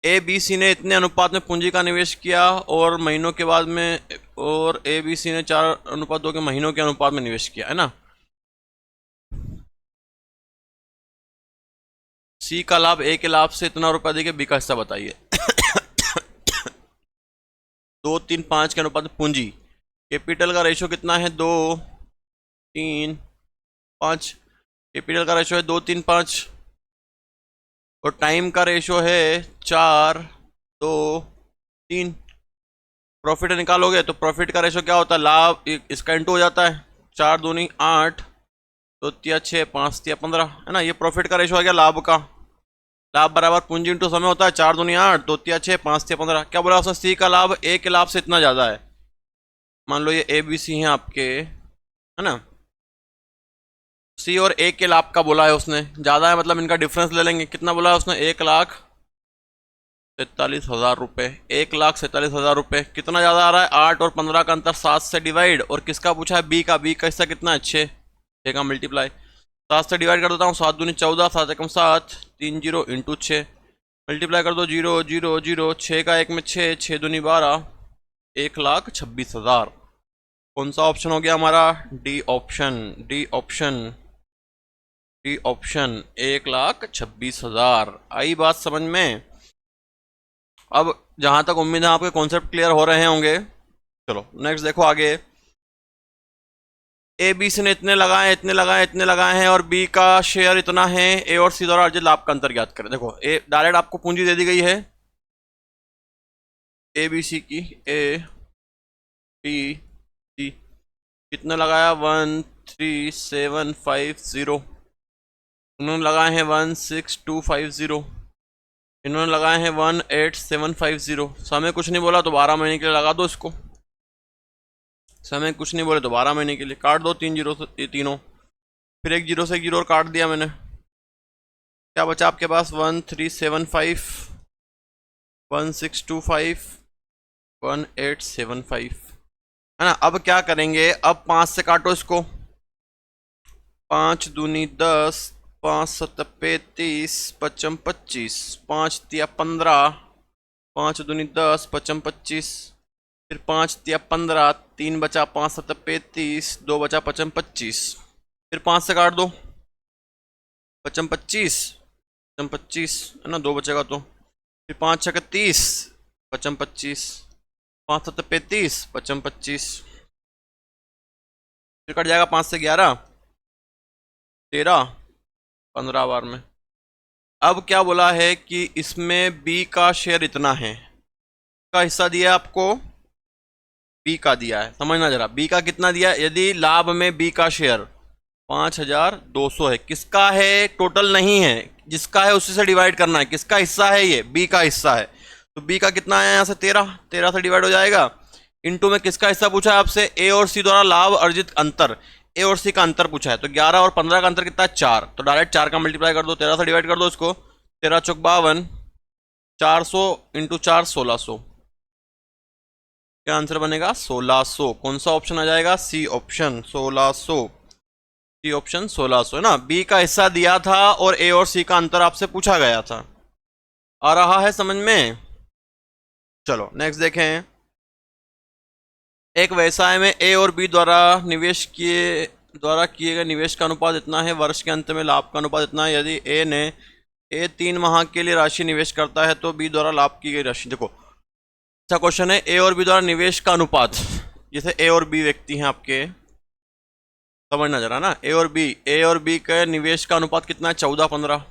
ABC ने इतने अनुपात में पूंजी का निवेश किया और महीनों के बाद में, और ABC ने 4:2 के महीनों के अनुपात में निवेश किया, है ना। C का लाभ A के लाभ से इतना रुपया देके B का हिस्सा बताइए। 2-3-5 के अनुपात में पूंजी, कैपिटल का रेशो कितना है, 2-3-5, कैपिटल का रेशो है 2-3-5, और टाइम का रेशो है 4-2-3। प्रॉफिट निकालोगे तो प्रॉफिट का रेशो क्या होता है, लाभ इसका इंटू हो जाता है, 4-दूनी-8, 2-6, 5-15, है ना। ये प्रॉफिट का रेशो आ गया लाभ का, लाभ बराबर पूंजी इंटू समय होता है, 4-दूनी-8, 2-6, 5-15। क्या बोला उसने, C का लाभ A के लाभ से इतना ज्यादा है, मान लो ये ABC हैं आपके, है ना, C और A के लाभ का बोला है उसने, ज्यादा है मतलब इनका डिफरेंस ले लेंगे। कितना बोला है उसने, 1,47,000 रुपये, 1,47,000 रुपये। कितना ज्यादा आ रहा है, 8 और 15 का अंतर, 7 से डिवाइड, और किसका पूछा है, B का हिस्सा कितना है, 6 का मल्टीप्लाई, 7 से डिवाइड कर देता हूँ, 7-दूनी-14, 7-1-7, 3 0 इंटू 6 मल्टीप्लाई कर दो, 0 0 0, 6 का 1 में 6, 6-दूनी-12, 1,26,000। कौन सा ऑप्शन हो गया हमारा? D option, D option, D option 1,26,000। आई बात समझ में? अब जहां तक उम्मीद है आपके कॉन्सेप्ट क्लियर हो रहे होंगे। चलो नेक्स्ट देखो आगे। ए बी सी ने इतने लगाए, इतने लगाए, इतने लगाए हैं और बी का शेयर इतना है। ए और सी द्वारा अर्जित लाभ का अंतर ज्ञात करें। देखो ए डायरेक्ट आपको पूंजी दे दी गई है ए बी सी की। ए बी सी कितना लगाया? 13750। उन्होंने लगाए हैं 16250। इन्होंने लगाए हैं 18750। समय कुछ नहीं बोला तो 12 महीने के लिए लगा दो इसको। समय कुछ नहीं बोले तो 12 महीने के लिए काट दो 3 जीरो से तीनों। फिर एक जीरो से एक जीरो और काट दिया मैंने। क्या बचा आपके पास? 1375, 1625, 1875, है ना। अब क्या करेंगे? अब 5 से काटो इसको। 5 दूनी 10, 5 सत 35, 55 25, 5 तिया 15, 5 दूनी 10, 55 25, फिर 5 तिया 15, 3 बचा, 5 सत 35, 2 बचा, 55 25, फिर 5 से काट दो। 55 25, 55 25, है ना, 2 बचेगा तो। फिर 5 छक्के 30, 55 25, 5 सत 35, 55 25, फिर कट जाएगा 5 से 11, 13, 15 बार में। अब क्या बोला है कि इसमें बी का शेयर इतना है, का हिस्सा दिया आपको, बी का दिया है। समझना जरा, बी का कितना दिया? यदि लाभ में बी का शेयर 5200 है, किसका है? टोटल नहीं है, जिसका है उसी से डिवाइड करना है। किसका हिस्सा है? ये बी का हिस्सा है। तो बी का कितना है? यहाँ से 13, 13 से डिवाइड हो जाएगा। इनटू में किसका हिस्सा पूछा है आपसे? ए और सी द्वारा लाभ अर्जित अंतर। ए और सी का अंतर पूछा है, तो 11 और 15 का अंतर कितना है? 4। तो डायरेक्ट 4 का मल्टीप्लाई कर दो, 13 से डिवाइड कर दो इसको। 13 चौक 52, 400 इंटू 4, 1600। क्या आंसर बनेगा? 1600। कौन सा ऑप्शन आ जाएगा? C option, 1600। सी ऑप्शन 1600, है ना। बी का हिस्सा दिया था और ए और सी का अंतर आपसे पूछा गया था। आ रहा है समझ में? चलो नेक्स्ट देखें। एक व्यवसाय में ए और बी द्वारा किए गए निवेश का अनुपात इतना है, वर्ष के अंत में लाभ का अनुपात इतना है। यदि ए 3 माह के लिए राशि निवेश करता है तो बी द्वारा लाभ की गई राशि। देखो अच्छा क्वेश्चन है। ए और बी द्वारा निवेश का अनुपात, जैसे ए और बी व्यक्ति हैं आपके, समझना जरा ना। ए और बी के निवेश का अनुपात कितना है? 14-15,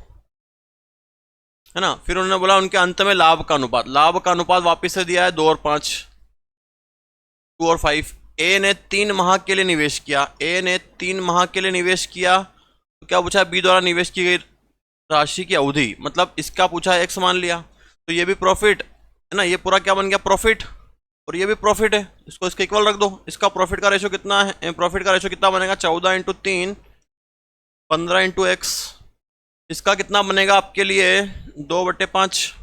है ना। फिर उन्होंने बोला उनके अंत में लाभ का अनुपात। लाभ का अनुपात वापिस से दिया है 2 और 5, 2 और 5। ए ने 3 माह के लिए निवेश किया। ए ने 3 माह के लिए निवेश किया, तो क्या पूछा? बी द्वारा निवेश की गई राशि की अवधि, मतलब इसका पूछा है एक्स मान लिया, तो ये भी प्रॉफिट है ना। ये पूरा क्या बन गया? प्रॉफिट। और ये भी प्रॉफिट है, इसको इसके इक्वल रख दो। इसका प्रॉफिट का रेशो कितना है? प्रॉफिट का रेशो कितना बनेगा? 14 इंटू 3, 15 इंटू एक्स। इसका कितना बनेगा आपके लिए? 2/5।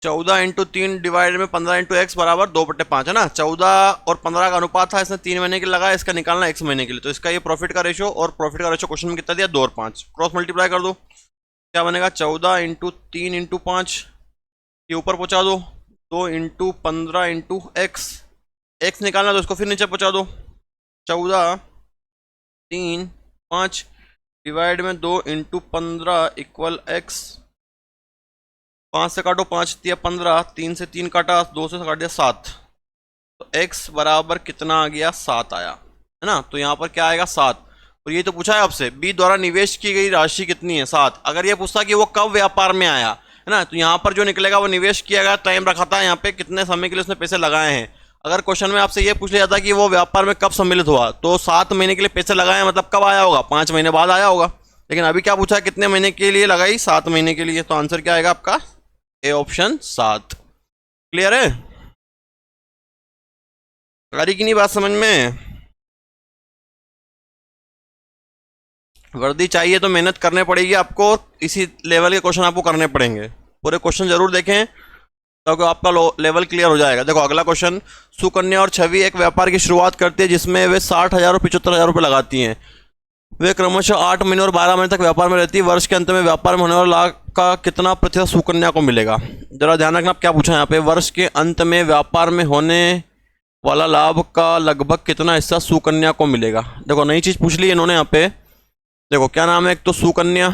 14 इंटू 3 डिवाइड में 15 इंटू एक्स बराबर 2/5, है ना। 14 और 15 का अनुपात था, इसने 3 महीने के लिए लगाया, इसका निकालना x महीने के लिए। तो इसका ये प्रॉफिट का रेशो, और प्रॉफिट का रेशो क्वेश्चन में कितना दिया? 2 और 5। क्रॉस मल्टीप्लाई कर दो, क्या बनेगा? 14 इंटू 3 इंटू 5, ये ऊपर पहुंचा दो। 2 इंटू 15 इंटू एक्स, एक्स निकालना तो इसको फिर नीचे पहुंचा दो। 14, 3, 5 डिवाइड में 2 इंटू 15 इक्वल एक्स। 5 से काटो, 5 तिया 15, 3 से 3 काटा, 2 से काट दिया 7। तो x बराबर कितना आ गया? 7 आया, है ना। तो यहाँ पर क्या आएगा? 7। और ये तो पूछा है आपसे बी द्वारा निवेश की गई राशि कितनी है? 7। अगर ये पूछता कि वो कब व्यापार में आया, है ना, तो यहाँ पर जो निकलेगा वो निवेश किया गया टाइम रखा था यहाँ पे, कितने समय के लिए उसने पैसे लगाए हैं। अगर क्वेश्चन में आपसे ये पूछ लिया जाता कि वो व्यापार में कब सम्मिलित हुआ, तो 7 महीने के लिए पैसे लगाए, मतलब कब आया होगा? 5 महीने बाद आया होगा। लेकिन अभी क्या पूछा है? कितने महीने के लिए लगाई? 7 महीने के लिए। तो आंसर क्या आएगा आपका? A option 7। क्लियर है? आ रही कि नहीं बात समझ में? वर्दी चाहिए तो मेहनत करने पड़ेगी आपको, इसी लेवल के क्वेश्चन आपको करने पड़ेंगे। पूरे क्वेश्चन जरूर देखें तो आपका लेवल क्लियर हो जाएगा। देखो अगला क्वेश्चन। सुकन्या और छवि एक व्यापार की शुरुआत करती है जिसमें वे 60,000 और 75,000 रुपये लगाती हैं। वे क्रमशः 8 महीने और 12 महीने तक व्यापार में रहती है। वर्ष के अंत में व्यापार में होने वाला लाभ का कितना प्रतिशत सुकन्या को मिलेगा? जरा ध्यान रखना क्या पूछा है यहाँ पे। वर्ष के अंत में व्यापार में होने वाला लाभ का लगभग कितना हिस्सा सुकन्या को मिलेगा। देखो नई चीज पूछ ली इन्होंने यहाँ पे। देखो क्या नाम है, एक तो सुकन्या,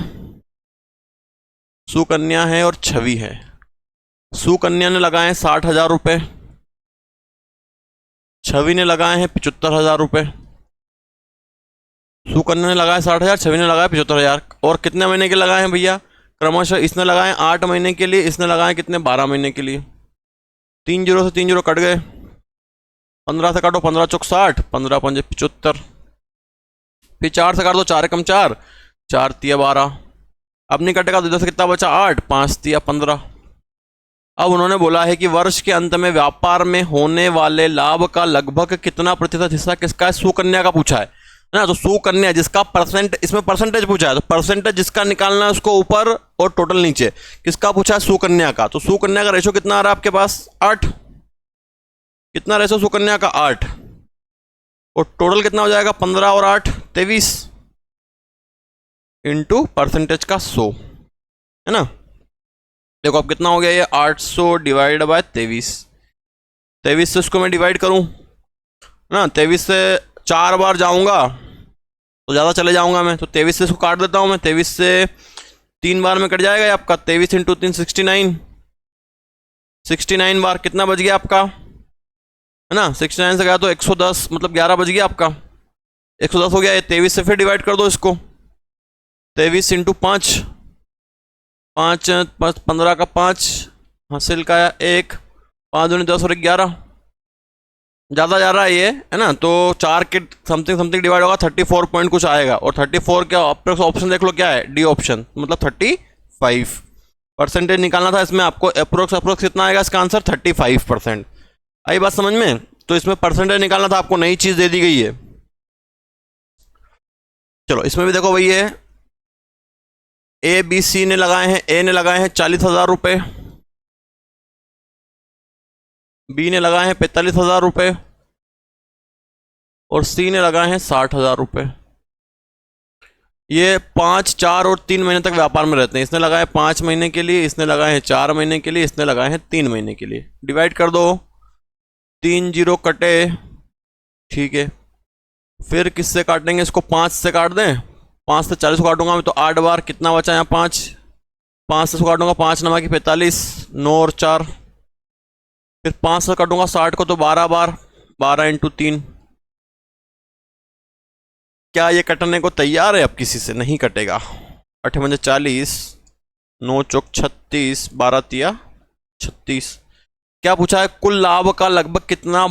सुकन्या है और छवि है। सुकन्या ने लगाए 60,000 रुपये, छवि ने लगाए हैं 75,000 रुपये। सुकन्या ने लगाए 60,000, छवि ने लगाए 75,000। और कितने महीने के लगाए हैं भैया, क्रमशः इसने लगाए 8 महीने के लिए, इसने लगाए कितने 12 महीने के लिए। 3 जीरो से 3 जीरो कट गए, 15 से काटो 15 चौक 60, 15 पंजे 75, फिर 4 से काट दो, 4 कम 4, 4 तिया 12। अब नहीं कटेगा तो इधर से कितना बचा 8, 5 तिया 15। अब उन्होंने बोला है कि वर्ष के अंत में व्यापार में होने वाले लाभ का लगभग कितना प्रतिशत हिस्सा किसका है, सुकन्या का पूछा है ना। तो सुकन्या जिसका परसेंट, इसमें परसेंटेज पूछा है, तो परसेंटेज जिसका निकालना है उसको ऊपर और टोटल नीचे। किसका पूछा है, सुकन्या का। तो सुकन्या का रेशो कितना आ रहा है आपके पास 8, कितना रेशो सुकन्या का 8, और टोटल कितना हो जाएगा 15 और 8 23 इंटू परसेंटेज का 100, है ना। देखो अब कितना हो गया ये 800 डिवाइड बाय 23, 23 से इसको मैं डिवाइड करूं ना, 23 से 4 बार जाऊंगा तो ज़्यादा चले जाऊंगा मैं, तो 23 से इसको काट देता हूं मैं। 23 से 3 बार में कट जाएगा ये आपका, 23 इंटू 3 69, 69 बार कितना बच गया आपका, है ना। 69 से गया तो 110, मतलब 11 बच गया आपका, 110 हो गया। ये 23 से फिर डिवाइड कर दो इसको, 23 इंटू 5, 5 15 का 5, हासिल का 1, 5 दूनी 10 और 11, ज़्यादा जा रहा है ये, है ना। तो 4 के समथिंग समथिंग डिवाइड होगा 34 पॉइंट कुछ आएगा, और 34 क्या ऑप्शन देख लो क्या है, डी ऑप्शन, मतलब 35 परसेंटेज निकालना था इसमें आपको। अप्रोक्स कितना आएगा इसका आंसर 35%। आई बात समझ में। तो इसमें परसेंटेज निकालना था आपको, नई चीज दे दी गई है। चलो इसमें भी देखो भैया, ए बी सी ने लगाए हैं, ए ने लगाए हैं 40,000 रुपये, बी ने लगाए हैं 45,000 रुपये, और सी ने लगाए हैं 60,000 रुपये। ये 5, 4 और 3 महीने तक व्यापार में रहते हैं। इसने लगाए 5 महीने के लिए, इसने लगाए हैं 4 महीने के लिए, इसने लगाए हैं 3 महीने के लिए। डिवाइड कर दो, 3 जीरो कटे, ठीक है। फिर किससे काटेंगे इसको, 5 से काट दें, 5 से 40 को काटूंगा मैं तो 8 बार, कितना बचा यहाँ 5, 5 से काटूंगा 5 नमा की 45, 9 और 4, फिर 5 से काटूंगा 60 को तो 12 बार, 12 इंटू 3। क्या ये कटने को तैयार है अब किसी से, नहीं कटेगा। 8 पंजे 40, 9 चौक 36, 12 तिया 36। क्या पूछा है, कुल लाभ का लगभग कितना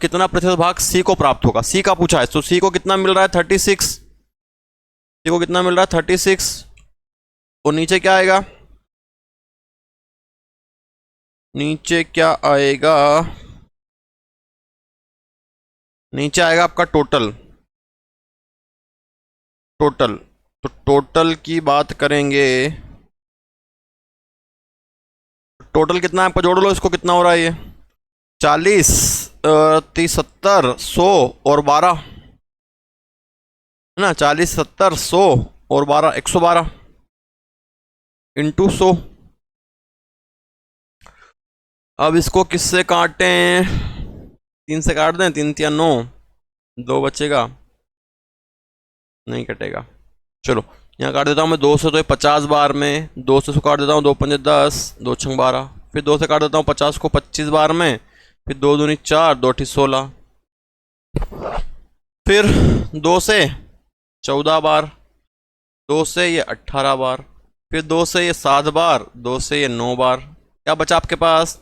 कितना प्रतिशत भाग सी को प्राप्त होगा, सी का पूछा है। तो सी को कितना मिल रहा है 36, सी को कितना मिल रहा है 36, और नीचे क्या आएगा, नीचे क्या आएगा, नीचे आएगा आपका टोटल। टोटल, तो टोटल की बात करेंगे, टोटल कितना है आपका, जोड़ लो इसको, कितना हो रहा है ये 40, 30, 70, 100 और 12, है ना। 40, 70, 100 और 12, 112 इंटू 100। अब इसको किससे काटें, 3 से काट दें, 3 तिया 9, 2 बचेगा, नहीं कटेगा। चलो यहाँ काट देता हूँ मैं 2 से, तो ये 50 बार में, 2 से काट देता हूँ 2 पंजे 10, 2 छंग 12, फिर 2 से काट देता हूँ 50 को 25 बार में, फिर 2 दूनी 4, 2 ठी 16, फिर 2 से 14 बार, 2 से ये 18 बार, फिर 2 से ये 7 बार, 2 से ये 9 बार। क्या बचा आपके पास,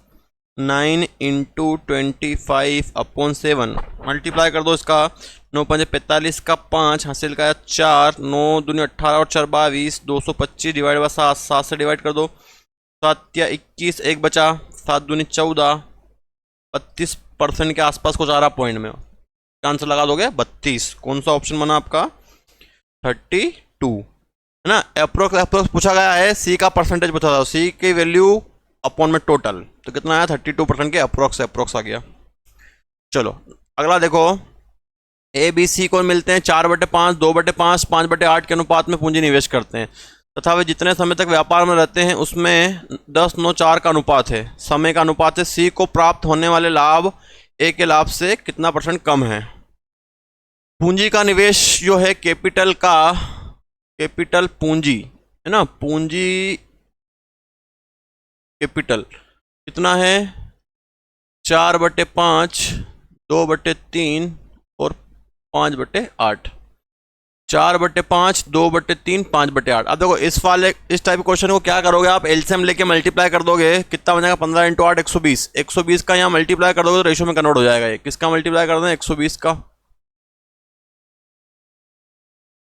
9 इंटू 25/7, मल्टीप्लाई कर दो इसका, 9 पंजे 45 का 5, हासिल का 4, 9 दूनी 18 और 4 22, 225 डिवाइड बाय 7, 7 से डिवाइड कर दो, 7 या 21, एक बचा, 7 दूनी 14, 32% के आसपास कुछ आ रहा पॉइंट में, आंसर लगा दोगे 32। कौन सा ऑप्शन बना आपका 32, है ना। अप्रोक्स पूछा गया है, सी का परसेंटेज पूछा था, सी की वैल्यू अपॉन में टोटल, तो कितना आया 32% के अप्रोक्स आ गया। चलो अगला देखो, ए बी सी को मिलते हैं 4/5, 2/5, 5/8 के अनुपात में पूंजी निवेश करते हैं तथा वे जितने समय तक व्यापार में रहते हैं उसमें 10/9/4 का अनुपात है, समय का अनुपात है। सी को प्राप्त होने वाले लाभ ए के लाभ से कितना परसेंट कम है। पूंजी का निवेश जो है कैपिटल पूंजी है ना, पूंजी कैपिटल कितना है 4/5, 2/3 और 5/8। 4/5, 2/3, 5/8। अब देखो इस टाइप के क्वेश्चन को क्या करोगे आप, एलसीएम लेके मल्टीप्लाई कर दोगे, कितना बनेगा 15 × 8 120। 120 का यहाँ मल्टीप्लाई कर दोगे तो रेशो में कन्वर्ट हो जाएगा। ये किसका मल्टीप्लाई कर दें 120 का,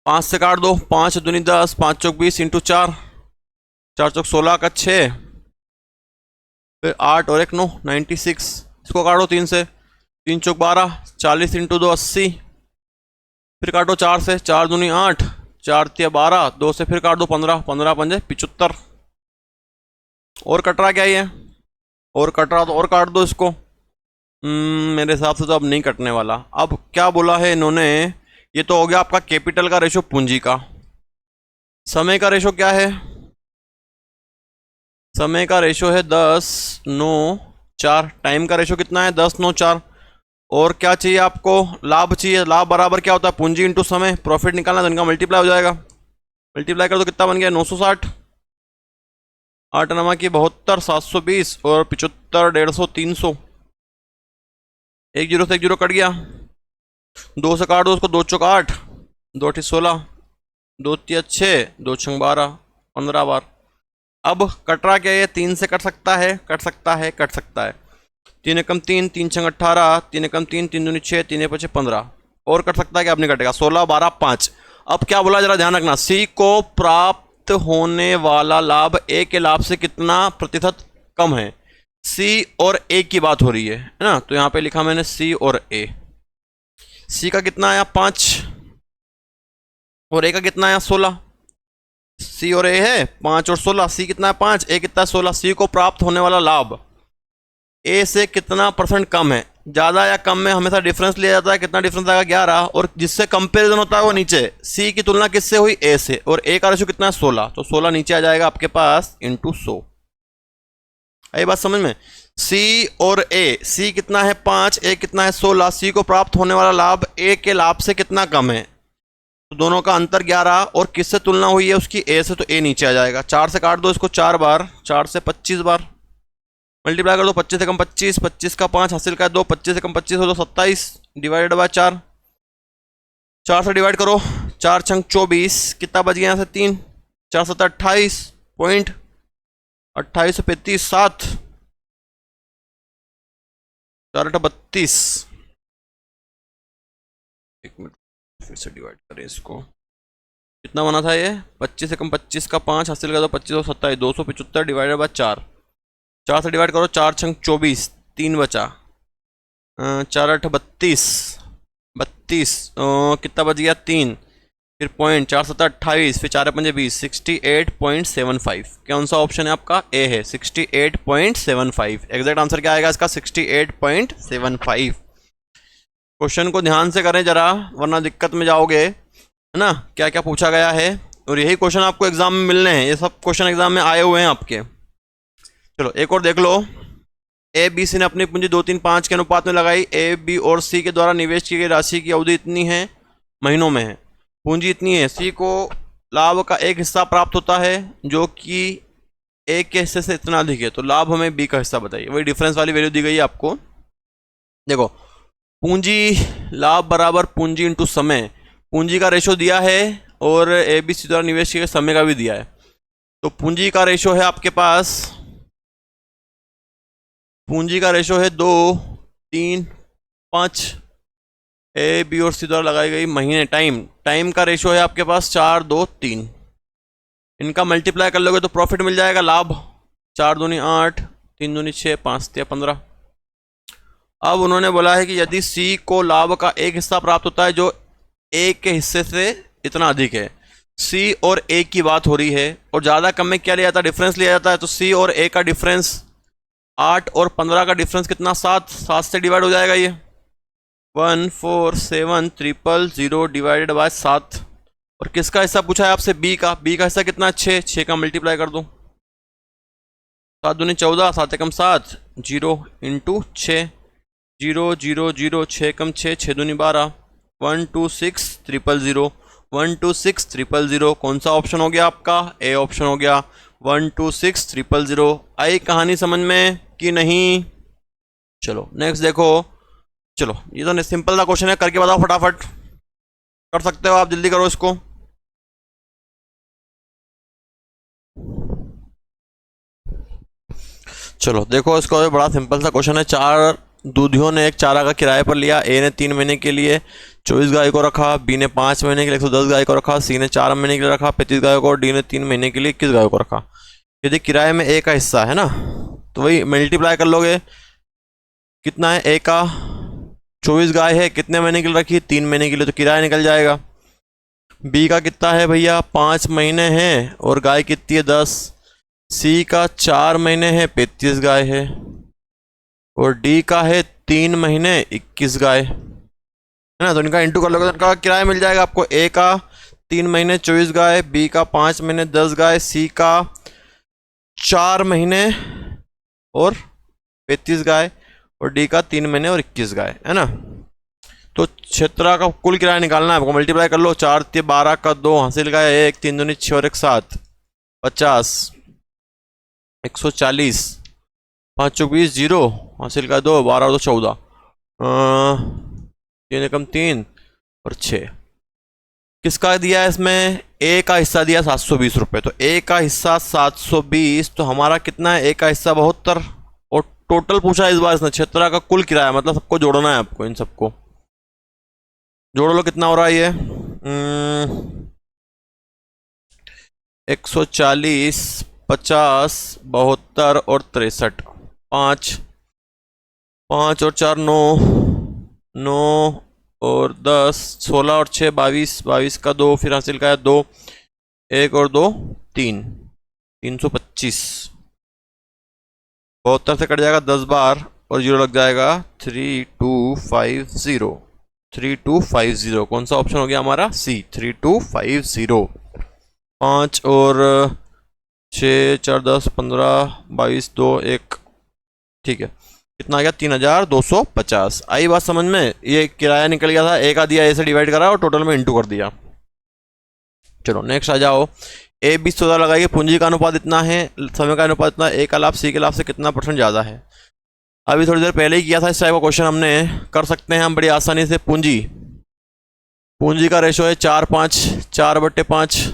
5 से काट दो, 5 दूनी 10, 5 चौक 20 × 4, 4 चौक 16 का 6, फिर 8 और 1 9, 96। इसको काटो 3 से, 3 चौक 12, 40 × 2 80, फिर काटो 4 से, 4 दूनी 8, 4 तिया 12, 2 से फिर काट दो 15, 15 पंजे 75। और कट रहा क्या ये, और कट रहा तो और काट दो इसको। मेरे हिसाब से तो अब नहीं कटने वाला। अब क्या बोला है इन्होंने, ये तो हो गया आपका कैपिटल का रेशो पूंजी का। समय का रेशो क्या है, समय का रेशो है 10:9:4। टाइम का रेशो कितना है 10:9:4। और क्या चाहिए आपको, लाभ चाहिए। लाभ बराबर क्या होता है पूंजी इंटू समय। प्रॉफिट निकालना तो इनका मल्टीप्लाई हो जाएगा, मल्टीप्लाई कर दो कितना बन गया 960। 8 नमा की 72, 720 और 75, 150, 300। 1 0 से 1 0 कट गया, 2 से काट दो उसको, 2 चौक 8, 2 8 16, 2 तिया 6, 2 6 12, 15 बार। अब कट रहा क्या है, 3 से कट सकता है, कट सकता है, कट सकता है। 3 एकम 3, 3 6 18, 3 एकम 3, 3 दूनी 6, 3 5 15। और कट सकता है कि अब नहीं कटेगा, 16 12 5। अब क्या बोला जरा ध्यान रखना, सी को प्राप्त होने वाला लाभ ए के लाभ से कितना प्रतिशत कम है। सी और ए की बात हो रही है ना, तो यहां पे लिखा मैंने सी और ए। सी का कितना आया 5 और ए का कितना आया 16। सी और ए है 5 और 16, सी कितना है 5, ए कितना है 16। सी को प्राप्त होने वाला लाभ ए से कितना परसेंट कम है। ज़्यादा या कम में हमेशा डिफरेंस लिया जाता है, कितना डिफरेंस आएगा 11। और जिससे कंपेरिजन होता है वो नीचे, सी की तुलना किससे हुई ए से, और ए का रेशो कितना है 16, तो 16 नीचे आ जाएगा आपके पास इंटू 100। आई बात समझ में। सी और ए, सी कितना है 5, ए कितना है 16। सी को प्राप्त होने वाला लाभ ए के लाभ से कितना कम है, तो दोनों का अंतर 11। और किससे तुलना हुई है उसकी, ए से, तो ए नीचे आ जाएगा। 4 से काट दो इसको 4 बार, 4 से 25 बार मल्टीप्लाई कर दो। 25 से कम 25, 25 का 5 हासिल का 2, 25 से कम 25 हो तो 27 डिवाइडेड बाय 4। 4 से डिवाइड करो, 4 छंग 24, कितना बच गया यहाँ से 3, 4 7 28 पॉइंट 28 35 7, 4 8 32। एक मिनट फिर से डिवाइड करें इसको, कितना बना था ये 25 से कम 25 का 5 हासिल का 2, 25 और 27 275 डिवाइडेड बाय 4। 4 से डिवाइड करो, 4 छंग 24, 3 बचा, 4 8 32, 32 कितना बच गया 3, फिर पॉइंट 4 7 28, फिर 4 5 20, 68.75। कौन सा ऑप्शन है आपका, ए है 68.75। एग्जैक्ट आंसर क्या आएगा इसका 68.75। क्वेश्चन को ध्यान से करें जरा, वरना दिक्कत में जाओगे, है ना। क्या क्या पूछा गया है, और यही क्वेश्चन आपको एग्जाम में मिलने हैं। ये सब क्वेश्चन एग्जाम में आए हुए हैं आपके। चलो एक और देख लो। ए बी सी ने अपनी पूंजी 2 3 5 के अनुपात में लगाई। ए बी और सी के द्वारा निवेश की गई राशि की अवधि इतनी है, महीनों में है, पूंजी इतनी है। सी को लाभ का एक हिस्सा प्राप्त होता है जो कि ए के हिस्से से इतना अधिक है, तो लाभ हमें बी का हिस्सा बताइए। वही डिफरेंस वाली वैल्यू दी गई है आपको। देखो पूंजी लाभ बराबर पूंजी इंटू समय। पूंजी का रेशो दिया है और ए बी सी द्वारा निवेश किए गए समय का भी दिया है। तो पूंजी का रेशो है आपके पास, पूंजी का रेशो है 2 3 5। ए बी और सी द्वारा लगाई गई महीने, टाइम का रेशो है आपके पास 4 2 3। इनका मल्टीप्लाई कर लोगे तो प्रॉफिट मिल जाएगा लाभ। 4 दूनी 8, 3 दूनी 6, 5 तिया 15। अब उन्होंने बोला है कि यदि सी को लाभ का एक हिस्सा प्राप्त होता है जो ए के हिस्से से इतना अधिक है। सी और ए की बात हो रही है, और ज़्यादा कम में क्या लिया जाता है, डिफरेंस लिया जाता है। तो सी और ए का डिफरेंस 8 और 15 का डिफरेंस कितना 7, 7 से डिवाइड हो जाएगा ये 1470000 डिवाइडेड बाय 7। और किसका हिस्सा पूछा है आपसे, बी का। बी का हिस्सा कितना 6, 6 का मल्टीप्लाई कर दो, 7 दूनी 14, 7 एकम 7, 0 इंटू 6। 0 0 0 6 कम 6 6 दूनी 12 126 000 126 000 कौन सा ऑप्शन हो गया आपका? ए ऑप्शन हो गया 126 000। आई कहानी समझ में कि नहीं? चलो नेक्स्ट देखो। चलो ये तो सिंपल सा क्वेश्चन है, करके बताओ फटाफट। कर सकते हो आप, जल्दी करो इसको। चलो देखो, इसको बड़ा सिंपल सा क्वेश्चन है। 4 दूधियों ने एक चारा का किराए पर लिया। ए ने 3 महीने के लिए 24 गाय को रखा, बी ने 5 महीने के लिए 110 गाय को रखा, सी ने 4 महीने के लिए रखा 35 गाय को, और डी ने 3 महीने के लिए 21 गाय को रखा। यदि किराए में ए का हिस्सा है ना, तो वही मल्टीप्लाई कर लोगे। कितना है? ए का 24 गाय है, कितने महीने के लिए रखी? 3 महीने के लिए, तो किराया निकल जाएगा। बी का कितना है भैया? 5 महीने हैं, और गाय कितनी है? 10। सी का 4 महीने है, 35 गाय है, और डी का है 3 महीने 21 गाय है ना। तो इनका इंटू कर लोगे तो इनका किराया मिल जाएगा आपको। ए का 3 महीने 24 गाय, बी का 5 महीने 10 गाय, सी का 4 महीने और 35 गाय, और डी का 3 महीने और 21 गाय है ना। तो क्षेत्र का कुल किराया निकालना है आपको। मल्टीप्लाई कर लो। 4 3 12 का 2 हासिल का 1, 3 दूनी 6 और 1 7, 50, 140, 5 चौक 20, 0 हासिल का 2, 12 और 2 14, 3 एकम 3 और 6। किसका दिया है इसमें? ए का हिस्सा दिया 720 रुपये। तो ए का हिस्सा 720, तो हमारा कितना है? ए का हिस्सा 72, और टोटल पूछा इस बार इसने क्षेत्र का कुल किराया, मतलब सबको जोड़ना है आपको। इन सबको जोड़ लो, कितना हो रहा है ये? 140, 50, 72 और 63, 5 5 और 4 9, 9 और 10, 16 और 6 22, 22 का 2, फिर हासिल का है 2, 1 और 2 3, 325। 72 से कट जाएगा 10 बार, और 0 लग जाएगा 3250। 3250 कौन सा ऑप्शन हो गया हमारा? सी, 3250। 5 और 6 4 10 15 22 2 1, ठीक है। कितना आ गया? 3250। आई बात समझ में? ये किराया निकल गया था, ए का दिया, ए से डिवाइड करा और टोटल में इंटू कर दिया। चलो नेक्स्ट आ जाओ। ए 20 लगाइए। पूंजी का अनुपात इतना है, समय का अनुपात इतना, ए का लाभ सी के लाभ से कितना % ज़्यादा है? अभी थोड़ी देर पहले ही किया था इस टाइप का क्वेश्चन हमने। कर सकते हैं हम बड़ी आसानी से। पूंजी का रेशो है 4/5, 4/5,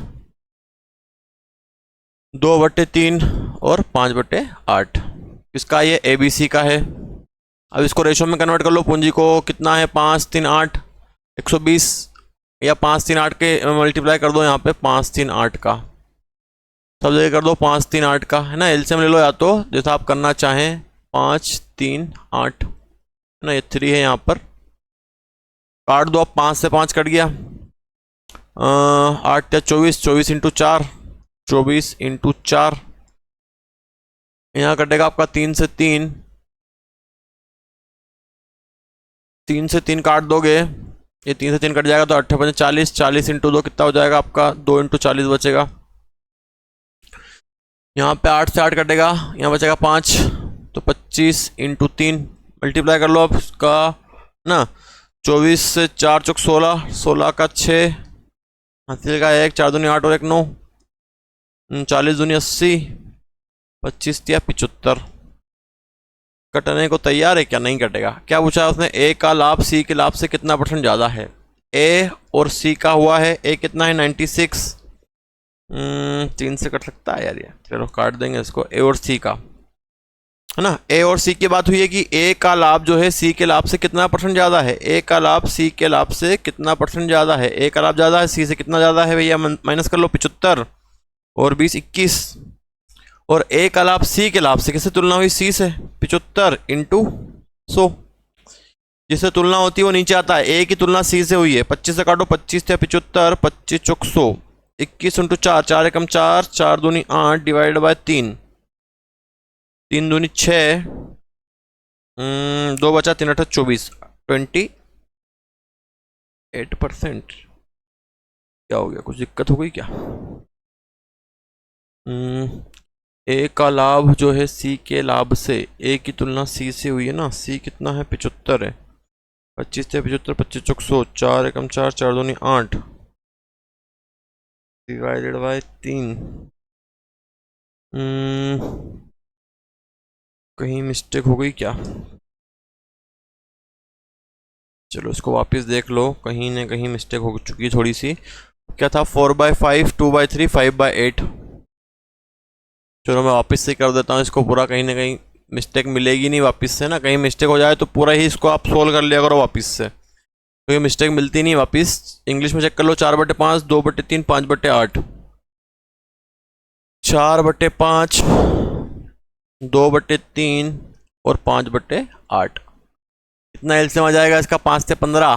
2/3 और 5/8। इसका ये ABC का है। अब इसको रेशो में कन्वर्ट कर लो। पूंजी को कितना है? 5 3 8, 120, या 5 3 8 के मल्टीप्लाई कर दो यहाँ पे 5 3 8 का, सब जगह कर दो 5 3 8 का, है ना। एलसीएम ले लो, या तो जैसा आप करना चाहें। 5 3 8 है ना, ये 3 है यहाँ पर, काट दो। अब 5 से 5 कट गया, 8 या 24, 24 इंटू 4, 24 इंटू 4, यहाँ कटेगा आपका 3 से 3, 3 से 3 काट दोगे, ये 3 से 3 कट जाएगा, तो 8 5 40, 40 इंटू 2 कितना हो जाएगा आपका? 2 इंटू 40 बचेगा। यहाँ पे 8 से 8 कटेगा, यहाँ बचेगा 5, तो 25 इंटू 3 मल्टीप्लाई कर लो अब इसका ना। 24 से 4 चौक 16, 16 का 6, हासिल का 1, 4 दूनी 8 और 1 9, 40 दूनी 80, 25 या 75। कटने को तैयार है क्या? नहीं कटेगा। क्या पूछा उसने? ए का लाभ सी के लाभ से कितना % ज़्यादा है? ए और सी का हुआ है, ए कितना है? 96, 3 से कट सकता है यार ये, चलो काट देंगे इसको। ए और सी का है ना, ए और सी की बात हुई है कि ए का लाभ जो है सी के लाभ से कितना % ज़्यादा है? ए का लाभ सी के लाभ से कितना % ज़्यादा है? ए का लाभ ज़्यादा है, सी से कितना ज़्यादा है भैया? माइनस कर लो, 75 और 20 21, और ए का लाभ सी के लाभ से किससे तुलना हुई? सी से। 75 इंटू 100, जिससे तुलना होती है वो नीचे आता है। ए की तुलना सी से हुई है, 25 से काटो, 25 थे 75, 25 चौक 100, 21 इंटू 4, 4 एकम 4, 4 दूनी 8 डिवाइड बाय 3, 3 दूनी 6, 2 बचा, 3 8 24, 28%। क्या हो गया? कुछ दिक्कत हो गई क्या? ए का लाभ जो है सी के लाभ से, ए की तुलना सी से हुई है ना, सी कितना है 75 है, 25 से 75, 25 चौक 100, 4 एकम 4, 4 दूनी 8 डिवाइडेड बाय 3। कहीं मिस्टेक हो गई क्या? चलो इसको वापस देख लो, कहीं ना कहीं मिस्टेक हो चुकी है थोड़ी सी। क्या था 4/5, 2/3, 5/8। चलो मैं वापस से कर देता हूँ इसको पूरा, कहीं ना कहीं मिस्टेक मिलेगी नहीं वापस से ना, कहीं मिस्टेक हो जाए तो पूरा ही इसको आप सोल्व कर लिया करो वापस से, तो ये मिस्टेक मिलती नहीं वापस। इंग्लिश में चेक कर लो, 4/5, 2/3, 5/8, 4/5, 2/3 और 5/8। कितना एलसीएम आ जाएगा इसका? 5 से 15,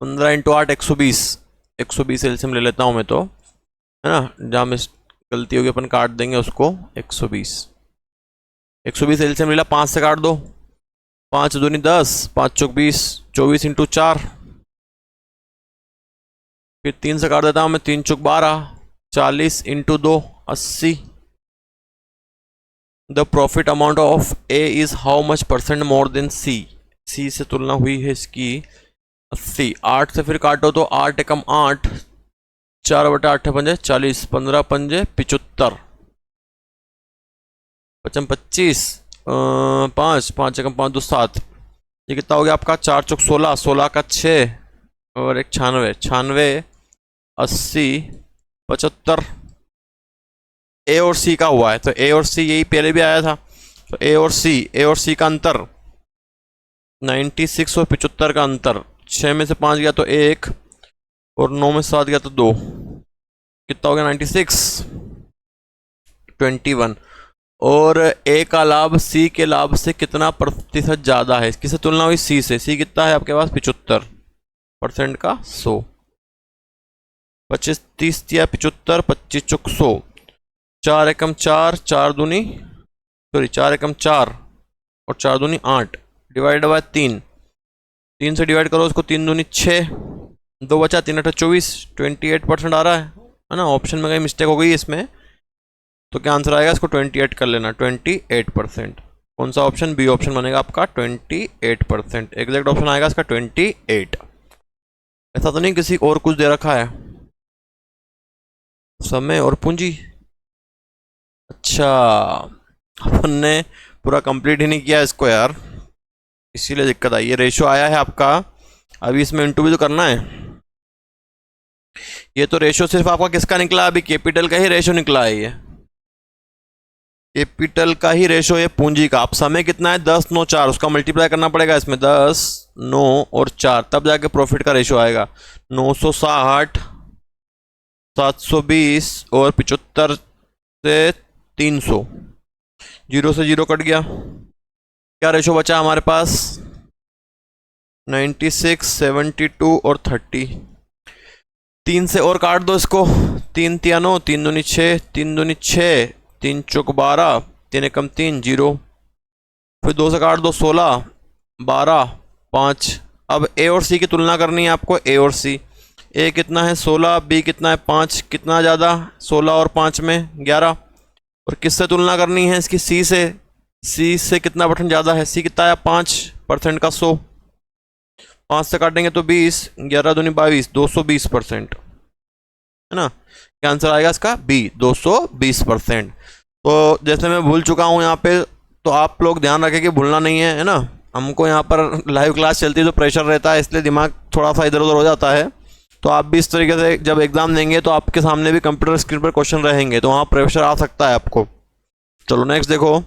15 × 8 120, 120 एलसीएम ले लेता हूँ मैं तो, है ना, जहाँ मिस गलती होगी अपन काट देंगे उसको। 120 एलसीएम ले ला, 5 से काट दो, 5 दूनी 10, 5 चौक 20, 24 × 4, फिर 3 से काट देता हूँ मैं, 3 चौक 12, 40 × 2 80। The profit amount of A is how much % more than C, C से तुलना हुई है इसकी 80। 8 से फिर काटो तो 8 एकम 8, 4/8 पंजे 40, 15 पंजे 75, 55 25, 5 5 एकम 5 2 7। ये कितना हो गया आपका? 4 चौक 16, 16 का 6 और 1 96, 96 80 75। ए और सी का हुआ है, तो ए और सी यही पहले भी आया था, तो ए और सी का अंतर 96 और 75 का अंतर, 6 में से 5 गया तो 1 और 9 में 7 गया तो 2, कितना हो गया? 96 21। और ए का लाभ सी के लाभ से कितना प्रतिशत ज़्यादा है? किससे तुलना हुई? सी से। सी कितना है आपके पास? 75% का 100, 25 30 दिया 75, 25 चौक 100, 4 एकम 4, 4 दूनी 4 एकम 4 और 4 दूनी 8 डिवाइड बाय 3, 3 से डिवाइड करो उसको, 3 दूनी 6, 2 बचा, 3 8 24, 28% आ रहा है ना। ऑप्शन में कहीं मिस्टेक हो गई इसमें, तो क्या आंसर आएगा? इसको 28 कर लेना, 28%। कौन सा ऑप्शन? बी ऑप्शन बनेगा आपका 28%, एग्जैक्ट ऑप्शन आएगा इसका 28। ऐसा तो नहीं किसी और कुछ दे रखा है? समय और पूंजी, अच्छा अपन ने पूरा कंप्लीट ही नहीं किया इसको यार, इसीलिए दिक्कत आई है। रेशियो आया है आपका, अभी इसमें इंटू भी तो करना है। ये तो रेशियो सिर्फ आपका किसका निकला? अभी कैपिटल का ही रेशियो निकला है, ये कैपिटल का ही रेशियो है पूंजी का। आप समय कितना है? 10 9 4, उसका मल्टीप्लाई करना पड़ेगा इसमें, 10 9 और 4, तब जाके प्रॉफिट का रेशियो आएगा। 960, 720 और 75 से 300, 0 से 0 कट गया, क्या रेशो बचा हमारे पास? 96, 72 और 30। 3 से और काट दो इसको, 3 तिया 9, 3 दूनी 6, 3 दूनी 6, 3 चौक 12, 3 एकम 3 0, फिर 2 से काट दो 16, 12 5। अब ए और सी की तुलना करनी है आपको, ए और सी। ए कितना है? 16, बी कितना है? 5, कितना ज़्यादा? 16 और 5 में 11। और किससे तुलना करनी है इसकी? सी से। सी से कितना % ज़्यादा है? सी कितना है? 5% का 100, 5 से काटेंगे तो 20, 11 दूनी 22, 220%, है ना। क्या आंसर आएगा इसका? बी, 220%। तो जैसे मैं भूल चुका हूँ यहाँ पे, तो आप लोग ध्यान रखें कि भूलना नहीं है ना। हमको यहाँ पर लाइव क्लास चलती है तो प्रेशर रहता है, इसलिए दिमाग थोड़ा सा इधर उधर हो जाता है। तो आप भी इस तरीके से जब एग्जाम देंगे तो आपके सामने भी कंप्यूटर स्क्रीन पर क्वेश्चन रहेंगे, तो वहाँ प्रेशर आ सकता है आपको। चलो नेक्स्ट देखो,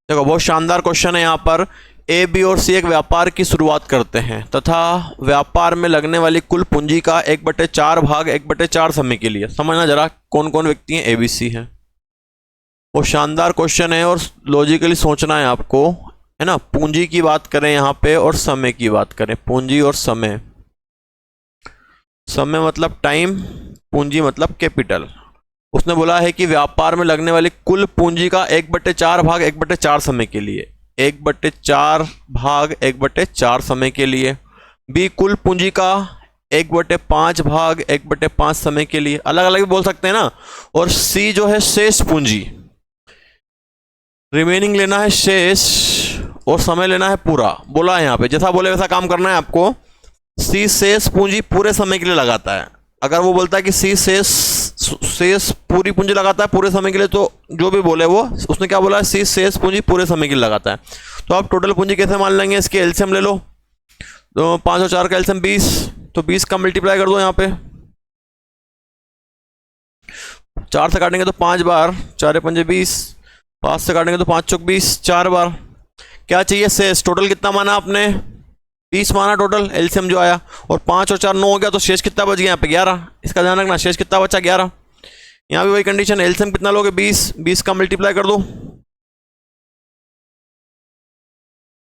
देखो बहुत शानदार क्वेश्चन है यहाँ पर। ए, बी और सी एक व्यापार की शुरुआत करते हैं तथा व्यापार में लगने वाली कुल पूंजी का 1/4 भाग 1/4 समय के लिए। समझना जरा कौन कौन व्यक्ति हैं, ए बी सी हैं। वो शानदार क्वेश्चन है और लॉजिकली सोचना है आपको, है ना। पूंजी की बात करें यहाँ पे और समय की बात करें, पूंजी और समय। समय मतलब टाइम, पूंजी मतलब कैपिटल। उसने बोला है कि व्यापार में लगने वाली कुल पूंजी का 1/4 भाग 1/4 समय के लिए, 1/4 भाग 1/4 समय के लिए। बी, कुल पूंजी का 1/5 भाग 1/5 समय के लिए, अलग अलग भी बोल सकते हैं ना। और सी जो है शेष पूंजी, रिमेनिंग लेना है शेष और समय लेना है पूरा। बोला है यहाँ पे, जैसा बोले वैसा काम करना है आपको। सी शेष पूंजी पूरे समय के लिए लगाता है। अगर वो बोलता है कि सी शेष पूरी पूंजी लगाता है पूरे समय के लिए, तो जो भी बोले वो, उसने क्या बोला है, सी शेष पूंजी पूरे समय के लिए लगाता है। तो आप टोटल पूंजी कैसे मान लेंगे, इसके एलसीएम ले लो। तो 5 और 4 का एलसीएम 20, तो 20 का मल्टीप्लाई कर दो यहाँ पे। 4 से काटेंगे तो 5 बार, 4 पंजे 20, 5 से काटेंगे तो 5 चौक 20, 4 बार। क्या चाहिए शेष, टोटल कितना माना आपने, 20 माना टोटल, एलसीएम जो आया। और 5 और 4 9 हो गया, तो शेष कितना बच गया यहाँ पे 11। इसका ध्यान रखना, शेष कितना बचा 11। यहाँ भी वही कंडीशन, एलसीएम कितना लोगे 20, 20 का मल्टीप्लाई कर दो,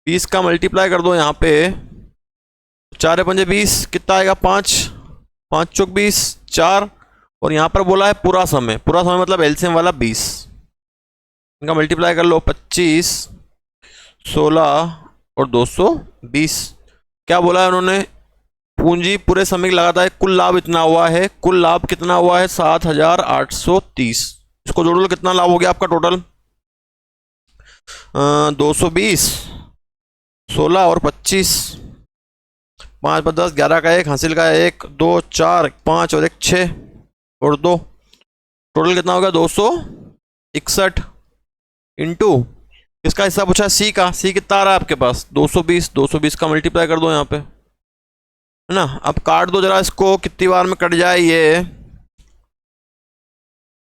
20 का मल्टीप्लाई कर दो यहाँ पे। 4 पंजे 20, कितना आएगा 5, 5 चौक 20, 4। और यहाँ पर बोला है पूरा समय, पूरा समय मतलब एलसीएम वाला 20, इनका मल्टीप्लाई कर लो, 25, 16 और 220। क्या बोला है उन्होंने, पूंजी पूरे समय लगाता है, कुल लाभ इतना हुआ है। कुल लाभ कितना हुआ है 7830। इसको जोड़ लो, कितना लाभ हो गया आपका टोटल, 220, 16 और 25, 5 पर 10, 11 का 1, हासिल का 1, 2 4, 5 और 1 6 और 2, टोटल कितना हो गया 261 इंटू, इसका हिस्सा पूछा सी का, सी कितना आ रहा है आपके पास 220, 220 का मल्टीप्लाई कर दो यहाँ पे, है ना। अब काट दो जरा इसको, कितनी बार में कट जाए ये,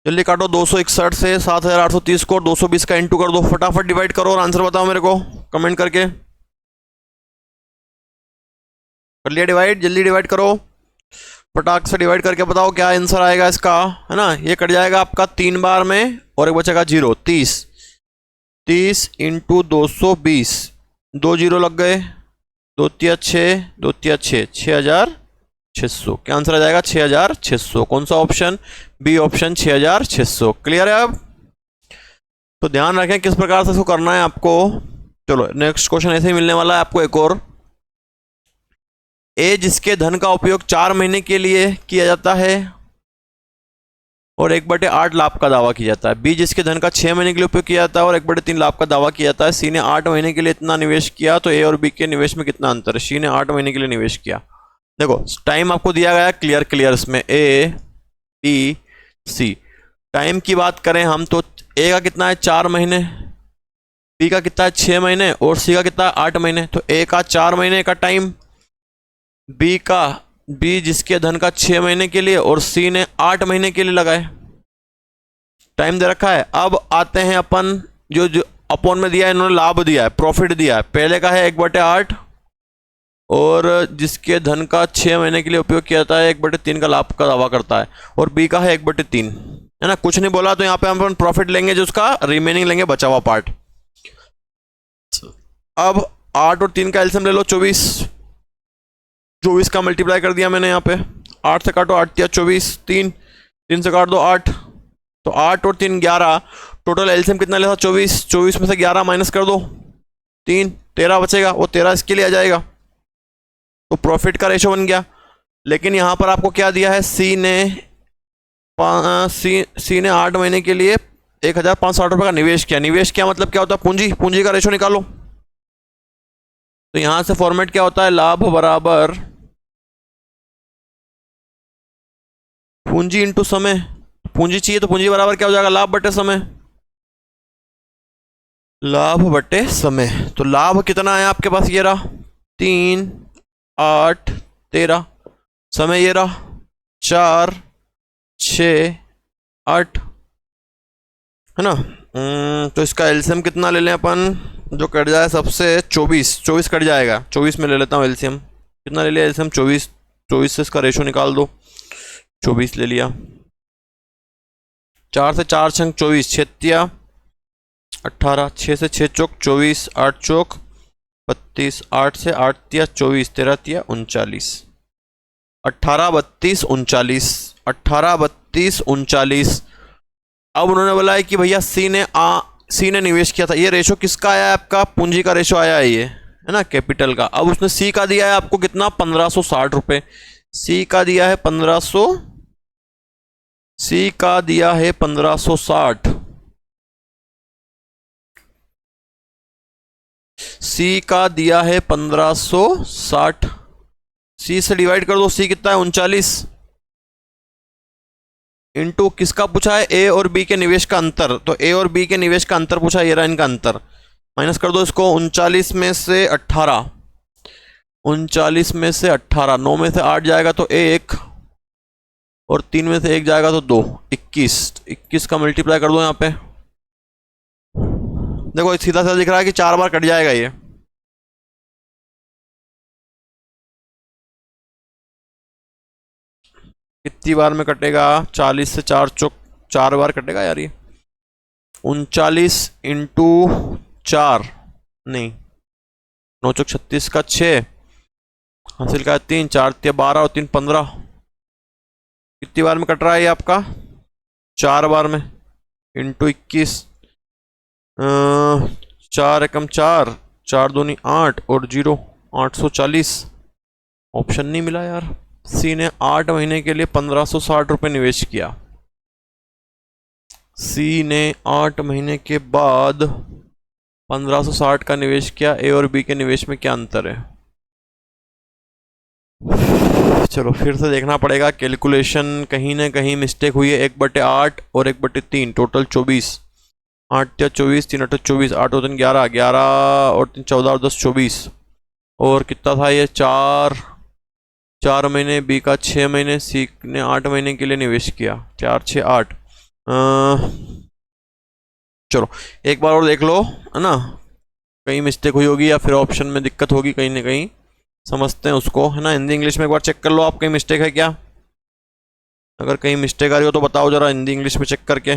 जल्दी काटो। 261 से 7830 को 220 का इंटू कर दो, फटाफट डिवाइड करो और आंसर बताओ मेरे को कमेंट करके। कर लिया डिवाइड, जल्दी डिवाइड करो, फटाक से डिवाइड करके बताओ क्या आंसर आएगा इसका, है ना। ये कट जाएगा आपका 3 बार में और एक बचेगा 0, 30, 30 इंटू 220, 2 0 लग गए, 2 तिया 6, 2 तिया 6, 6600। क्या आंसर आ जाएगा 6600। कौन सा ऑप्शन, बी ऑप्शन 6600। क्लियर है अब, तो ध्यान रखें किस प्रकार से इसको करना है आपको। चलो नेक्स्ट क्वेश्चन ऐसे ही मिलने वाला है आपको एक और। ए जिसके धन का उपयोग 4 महीने के लिए किया जाता है और 1/8 लाभ का दावा किया जाता है। बी जिसके धन का 6 महीने के लिए उपयोग किया जाता है और 1/3 लाभ का दावा किया जाता है। सी ने 8 महीने के लिए इतना निवेश किया, तो ए और बी के निवेश में कितना अंतर है। सी ने 8 महीने के लिए निवेश किया, देखो टाइम आपको दिया गया है क्लियर इसमें, ए बी सी। टाइम की बात करें हम तो ए का कितना है 4 महीने, बी का कितना है 6 महीने और सी का कितना है 8 महीने। तो ए का 4 महीने का टाइम, बी जिसके धन का 6 महीने के लिए और सी ने 8 महीने के लिए लगाए, टाइम दे रखा है। अब आते हैं अपन जो अपॉन में दिया है इन्होंने, लाभ दिया है, प्रॉफिट दिया है। पहले का है 1/8 और जिसके धन का 6 महीने के लिए उपयोग किया जाता है 1/3 का लाभ का दावा करता है, और बी का है 1/3, है ना। कुछ नहीं बोला तो यहाँ पे हम अपन प्रॉफिट लेंगे, जो उसका रिमेनिंग लेंगे बचा हुआ पार्ट। अब 8 और 3 का एलसीएम ले लो, 24 का मल्टीप्लाई कर दिया मैंने यहाँ पे। 8 से काटो, 8 या 24, 3 से काट दो 8, तो 8 और 3 11, टोटल एलसीएम कितना लेता 24, 24 में से 11 माइनस कर दो, 3 13 बचेगा, वो 13 इसके लिए आ जाएगा, तो प्रॉफिट का रेशो बन गया। लेकिन यहाँ पर आपको क्या दिया है, सी ने 8 महीने के लिए 1560 रुपये का निवेश किया। निवेश किया मतलब क्या होता है, पूंजी का रेशो निकालो। तो यहां से फॉर्मेट क्या होता है, लाभ बराबर पूंजी इंटू समय। पूंजी चाहिए तो पूंजी बराबर क्या हो जाएगा, लाभ बटे समय, लाभ बटे समय। तो लाभ कितना है आपके पास, ये रहा 3 8 13, समय ये रहा 4 6 8, है ना। तो इसका एलसीएम कितना ले लें अपन, जो कट जाए सबसे 24 कट जाएगा, 24 में ले लेता हूँ एलसीएम। कितना ले लिया एलसीएम 24 से इसका रेशो निकाल दो, 24 ले लिया। 4 से 4 छंग 24, 6 तिया 18, 6 से 6 चौक 24, 8 चौक 32, 8 से 8 तिया 24, 13 तिया 39, 18 32 39, 18 32 39। अब उन्होंने बोला है कि भैया सी ने निवेश किया था, ये रेशो किसका आया है आपका, पूंजी का रेशो आया है ये, है ना, कैपिटल का। अब उसने सी का दिया है आपको कितना 1560 रुपये। सी का दिया है 1500, सी का दिया है 1560, सी का दिया है 1560, सी से डिवाइड कर दो, सी कितना है 39, इंटू किसका पूछा है, ए और बी के निवेश का अंतर, तो ए और बी के निवेश का अंतर पूछा, ये रहा इनका अंतर, माइनस कर दो इसको, 39 में से 18, 39 में से 18, 9 में से 8 जाएगा तो 1, और 3 में से 1 जाएगा तो 2, 21, 21 का मल्टीप्लाई कर दो यहाँ पे, देखो सीधा सीधा दिख रहा है कि 4 बार कट जाएगा ये, कितनी बार में कटेगा, 40 से 4 चौक 4 बार कटेगा यार ये, 39 इंटू 4, नहीं 9 चौक 36 का 6, हासिल का 3, 4 तिया 12 और 3 15, कितनी बार में कट रहा है ये आपका, 4 बार में, इंटू 21, 4 एकम 4, 4 दूनी 8 और 0, 840, ऑप्शन नहीं मिला यार। सी ने 8 महीने के लिए 1560 रुपये निवेश किया, सी ने 8 महीने के बाद 1560 का निवेश किया, ए और बी के निवेश में क्या अंतर है, चलो फिर से देखना पड़ेगा, कैलकुलेशन कहीं ना कहीं मिस्टेक हुई है, 1/8 और 1/3, टोटल 24, 8 या 24, 3 8 24, 8 और 3 11, 11 और 3 14 और 10 24, और कितना था ये, 4 महीने, बी का 6 महीने, सी ने 8 महीने के लिए निवेश किया, 4 6 8, चलो एक बार और देख लो, है ना, कहीं मिस्टेक हुई होगी या फिर ऑप्शन में दिक्कत होगी कहीं ना कहीं, समझते हैं उसको, है ना, हिंदी इंग्लिश में एक बार चेक कर लो आप, कहीं मिस्टेक है क्या, अगर कहीं मिस्टेक आ रही हो तो बताओ जरा हिंदी इंग्लिश में चेक करके।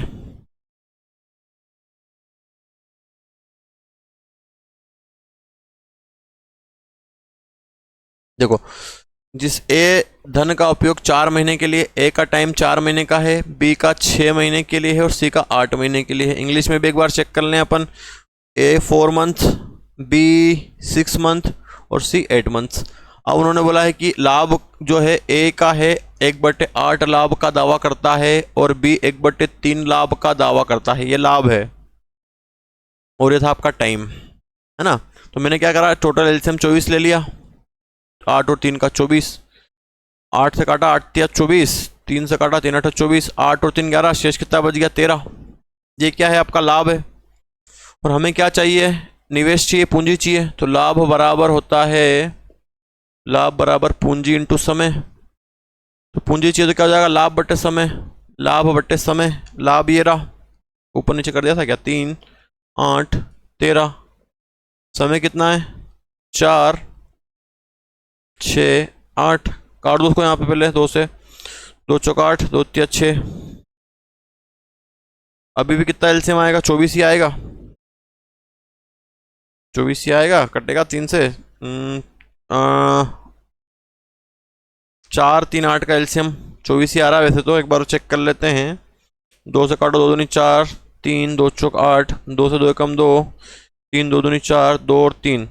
देखो, जिस ए धन का उपयोग 4 महीने के लिए, ए का टाइम 4 महीने का है, बी का 6 महीने के लिए है और सी का 8 महीने के लिए है, इंग्लिश में भी एक बार चेक कर लें अपन, ए 4 मंथ, बी 6 मंथ और सी 8 मंथ्स। अब उन्होंने बोला है कि लाभ जो है ए का है 1/8 लाभ का दावा करता है और बी 1/3 लाभ का दावा करता है, ये लाभ है, और ये था आपका टाइम, है ना, तो मैंने क्या करा, टोटल एलसीएम 24 ले लिया, 8 और 3 का 24, 8 से काटा 8 तिया 24, 3 से काटा 3 8 24, 8 और 3 11, शेष कितना बच गया 13, ये क्या है आपका लाभ है, और हमें क्या चाहिए, निवेश चाहिए, पूंजी चाहिए, तो लाभ बराबर होता है, लाभ बराबर पूंजी इंटू समय, तो पूंजी चाहिए तो क्या हो जाएगा, लाभ बटे समय, लाभ बटे समय, लाभ ये रहा, ऊपर नीचे कर दिया था क्या, 3 8 13, समय कितना है 4 6 8, काट दो उसको यहाँ पे पहले, 2 से 2 चौक 8, 2 तिया 6, अभी भी कितना एलसीएम आएगा, 24 ही आएगा, 24 ही आएगा, कटेगा 3 से, 4 3 8 का एलसीएम 24 ही आ रहा है वैसे तो, एक बार चेक कर लेते हैं, 2 से काटो, 2 दूनी 4, 3 2 चौक 8, 2 से 2 कम 2, 3 2 दूनी 4, 2 और 3,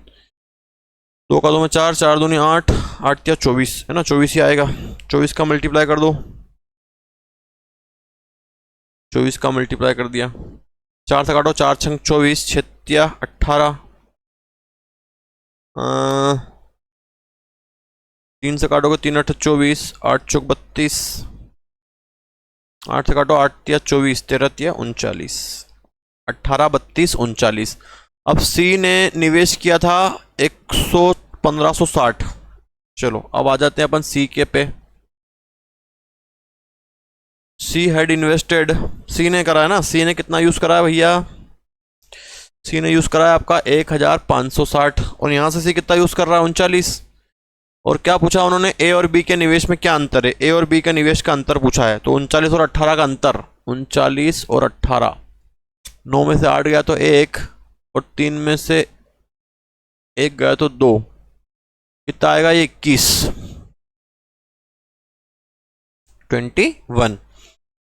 2 का 2 में 4, 4 दूनी 8, 8 या 24, है ना, 24 ही आएगा, 24 का मल्टीप्लाई कर दो, 24 का मल्टीप्लाई कर दिया, 4 से काटो, 4 छंग 24, 6 या 18, 3 से काटोगे 3 8 24, 8 चौक 32, 8 से काटो 8 या 24, 13 या 39, 18 32 39। अब सी ने निवेश किया था 1560, चलो अब आ जाते हैं अपन सी के पे, सी हैड इन्वेस्टेड, सी ने करा है ना, सी ने कितना यूज करा है भैया, सी ने यूज करा है आपका 1560, और यहां से सी कितना यूज कर रहा है 39, और क्या पूछा उन्होंने, ए और बी के निवेश में क्या अंतर है, ए और बी के निवेश का अंतर पूछा है, तो 39 और 18 का अंतर, 39 और 18, 9 में से 8 गया तो 1, और 3 में से 1 गया तो 2, कितना आएगा ये 21, 21।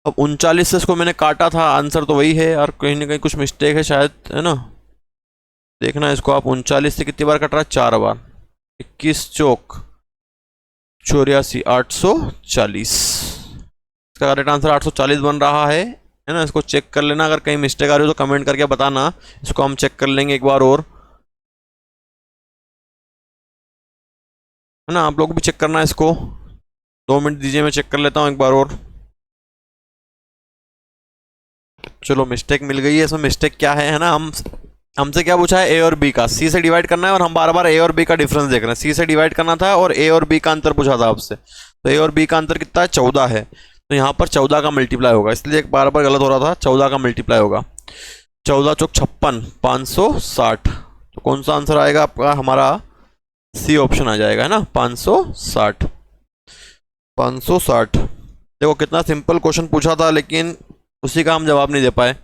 अब 39 से इसको मैंने काटा था, आंसर तो वही है, और कहीं ना कहीं कुछ मिस्टेक है शायद, है ना, देखना इसको आप, 39 से कितनी बार कट रहा है, 4 बार, 21 चौक 84,840, इसका करेक्ट आंसर 840 बन रहा है ना। इसको चेक कर लेना, अगर कहीं मिस्टेक आ रही हो तो कमेंट करके बताना, इसको हम चेक कर लेंगे एक बार और, है ना। आप लोग भी चेक करना है इसको, 2 मिनट दीजिए, मैं चेक कर लेता हूँ एक बार और। चलो मिस्टेक मिल गई है। इसमें मिस्टेक क्या है ना, हमसे क्या पूछा है, ए और बी का, सी से डिवाइड करना है और हम बार बार ए और बी का डिफरेंस देख रहे हैं। सी से डिवाइड करना था और ए और बी का अंतर पूछा था आपसे, तो ए और बी का अंतर कितना है, 14 है। तो यहाँ पर 14 का मल्टीप्लाई होगा, इसलिए बार बार गलत हो रहा था, 14 का मल्टीप्लाई होगा। 14 चौक 56, 560। तो कौन सा आंसर आएगा आपका, हमारा सी ऑप्शन आ जाएगा, है ना, 560। 560। देखो कितना सिंपल क्वेश्चन पूछा था, लेकिन उसी का हम जवाब नहीं दे पाए, है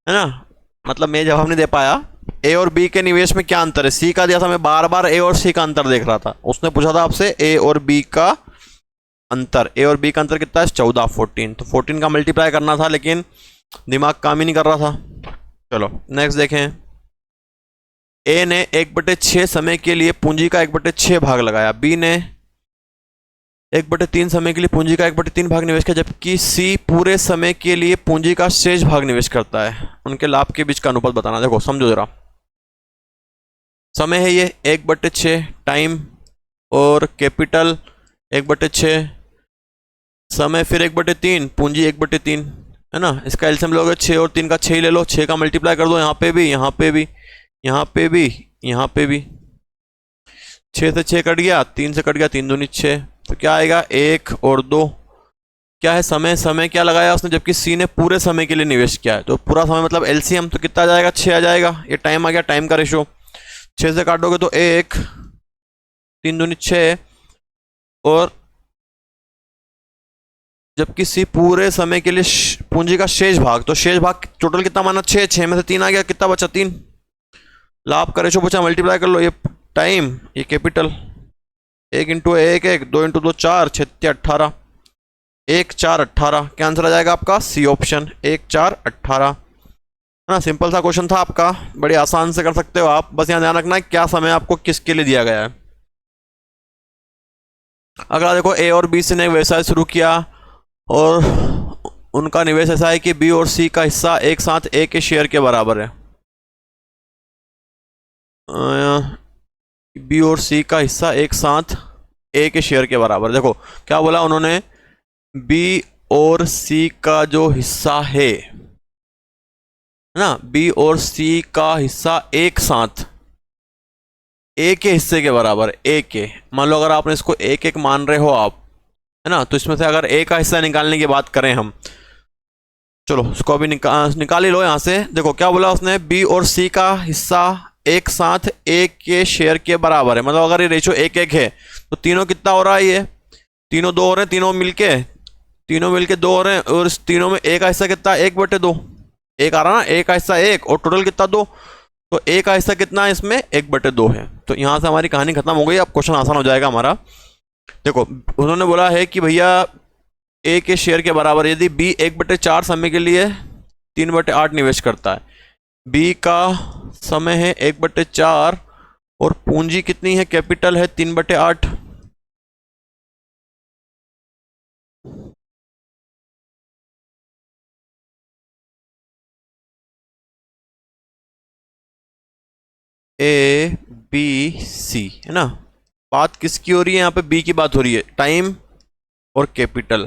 ना। मतलब मैं जवाब नहीं दे पाया। ए और बी के निवेश में क्या अंतर है, सी का दिया था, मैं बार बार ए और सी का अंतर देख रहा था। उसने पूछा था आपसे ए और बी का अंतर, ए और बी का अंतर कितना है, 14, 14। तो 14 का मल्टीप्लाई करना था, लेकिन दिमाग काम ही नहीं कर रहा था। चलो नेक्स्ट देखें। ए ने 1/6 समय के लिए पूंजी का 1/6 भाग लगाया, बी ने 1/3 समय के लिए पूंजी का 1/3 भाग निवेश किया, जबकि सी पूरे समय के लिए पूंजी का शेष भाग निवेश करता है। उनके लाभ के बीच का अनुपात बताना। देखो समझो जरा, समय है ये 1/6, टाइम और कैपिटल 1/6, समय फिर 1/3, पूंजी 1/3, है ना। इसका एलसीएम लोगे 6 और 3 का 6 ही ले लो, 6 का मल्टीप्लाई कर दो, यहाँ पे भी, यहाँ पे भी, यहाँ पे भी, यहाँ पे भी। 6 से 6 कट गया, 3 से कट गया, 3 दूनी 6। तो क्या आएगा, 1 और 2। क्या है, समय, समय क्या लगाया उसने, जबकि सी ने पूरे समय के लिए निवेश किया है। तो पूरा समय मतलब एलसीएम तो कितना आ जाएगा, 6 आ जाएगा। ये टाइम आ गया, टाइम का रेशो, 6 से काटोगे तो 1, 3 दूनी 6, और जबकि सी पूरे समय के लिए पूंजी का शेष भाग, तो शेष भाग टोटल कितना माना, 6, 6 में से 3 आ गया, कितना बचा, 3। लाभ का रेशो बचा, मल्टीप्लाई कर लो, ये टाइम, ये कैपिटल, 1 इंटू 1 1, 2 इंटू 2 4, 6 18, 1 4 18। क्या आंसर आ जाएगा आपका, सी ऑप्शन, 1 4 18, है ना। सिंपल सा क्वेश्चन था आपका, बड़े आसान से कर सकते हो आप, बस यहाँ ध्यान रखना है क्या समय आपको किसके लिए दिया गया है। अगला देखो, ए और बी से ने व्यवसाय शुरू किया और उनका निवेश ऐसा है कि बी और सी का हिस्सा एक साथ ए के शेयर के बराबर है। बी और सी का हिस्सा एक साथ ए के शेयर के बराबर। देखो क्या बोला उन्होंने, बी और सी का जो हिस्सा है ना, बी और सी का हिस्सा एक साथ ए के हिस्से के बराबर, ए के, मान लो अगर आपने इसको एक एक मान रहे हो आप, है ना, तो इसमें से अगर ए का हिस्सा निकालने की बात करें हम, चलो उसको अभी निकाल ही लो यहाँ से। देखो क्या बोला उसने, बी और सी का हिस्सा एक साथ ए के शेयर के बराबर है, मतलब अगर ये रेशो 1 1 है तो तीनों कितना हो रहा है, ये तीनों 2 हो रहे हैं, तीनों मिलके 2 हो रहे हैं, और इस तीनों में ए का हिस्सा कितना, 1/2, एक आ रहा ना, ए का हिस्सा 1 और टोटल कितना 2, तो ए का हिस्सा कितना है इसमें, 1/2 है। तो यहाँ से हमारी कहानी खत्म हो गई, अब क्वेश्चन आसान हो जाएगा हमारा। देखो उन्होंने बोला है कि भैया ए के शेयर के बराबर, यदि बी 1/4 समय के लिए 3/8 निवेश करता है, बी का समय है 1/4 और पूंजी कितनी है, कैपिटल है 3/8, ए बी सी, है ना। बात किसकी हो रही है यहाँ पे, बी की बात हो रही है, टाइम और कैपिटल।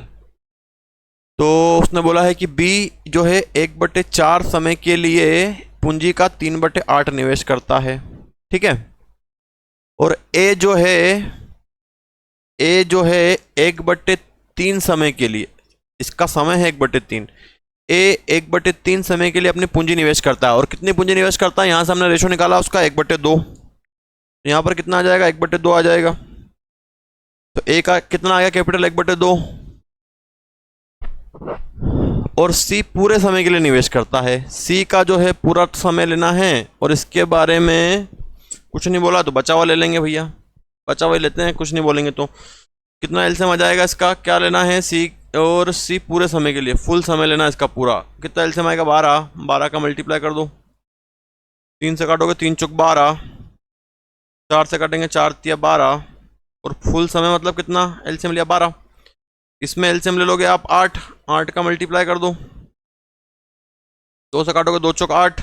तो उसने बोला है कि बी जो है 1/4 समय के लिए पूंजी का 3/8 निवेश करता है, ठीक है। और ए जो है 1/3 समय के लिए, इसका समय है 1/3, ए 1/3 समय के लिए अपनी पूंजी निवेश करता है। और कितनी पूंजी निवेश करता है, यहां से हमने रेशो निकाला उसका 1/2, यहां पर कितना आ जाएगा, 1/2 आ जाएगा। तो ए का कितना आ गया, कैपिटल 1/2, और सी पूरे समय के लिए निवेश करता है। सी का जो है पूरा समय लेना है, और इसके बारे में कुछ नहीं बोला तो बचा हुआ ले लेंगे भैया, बचा हुआ लेते हैं, कुछ नहीं बोलेंगे तो। कितना एलसीएम आ जाएगा इसका, क्या लेना है, सी और सी पूरे समय के लिए, फुल समय लेना है इसका पूरा, कितना एलसीएम आएगा, 12, 12 का मल्टीप्लाई कर दो, 3 से काटोगे 3 चौक 12, 4 से काटेंगे 4 तिया 12, और फुल समय मतलब कितना, एलसीएम लिया 12, इसमें एलसीएम ले लोगे आप 8, 8 का मल्टीप्लाई कर दो, 2 से काटोगे 2 चौक 8,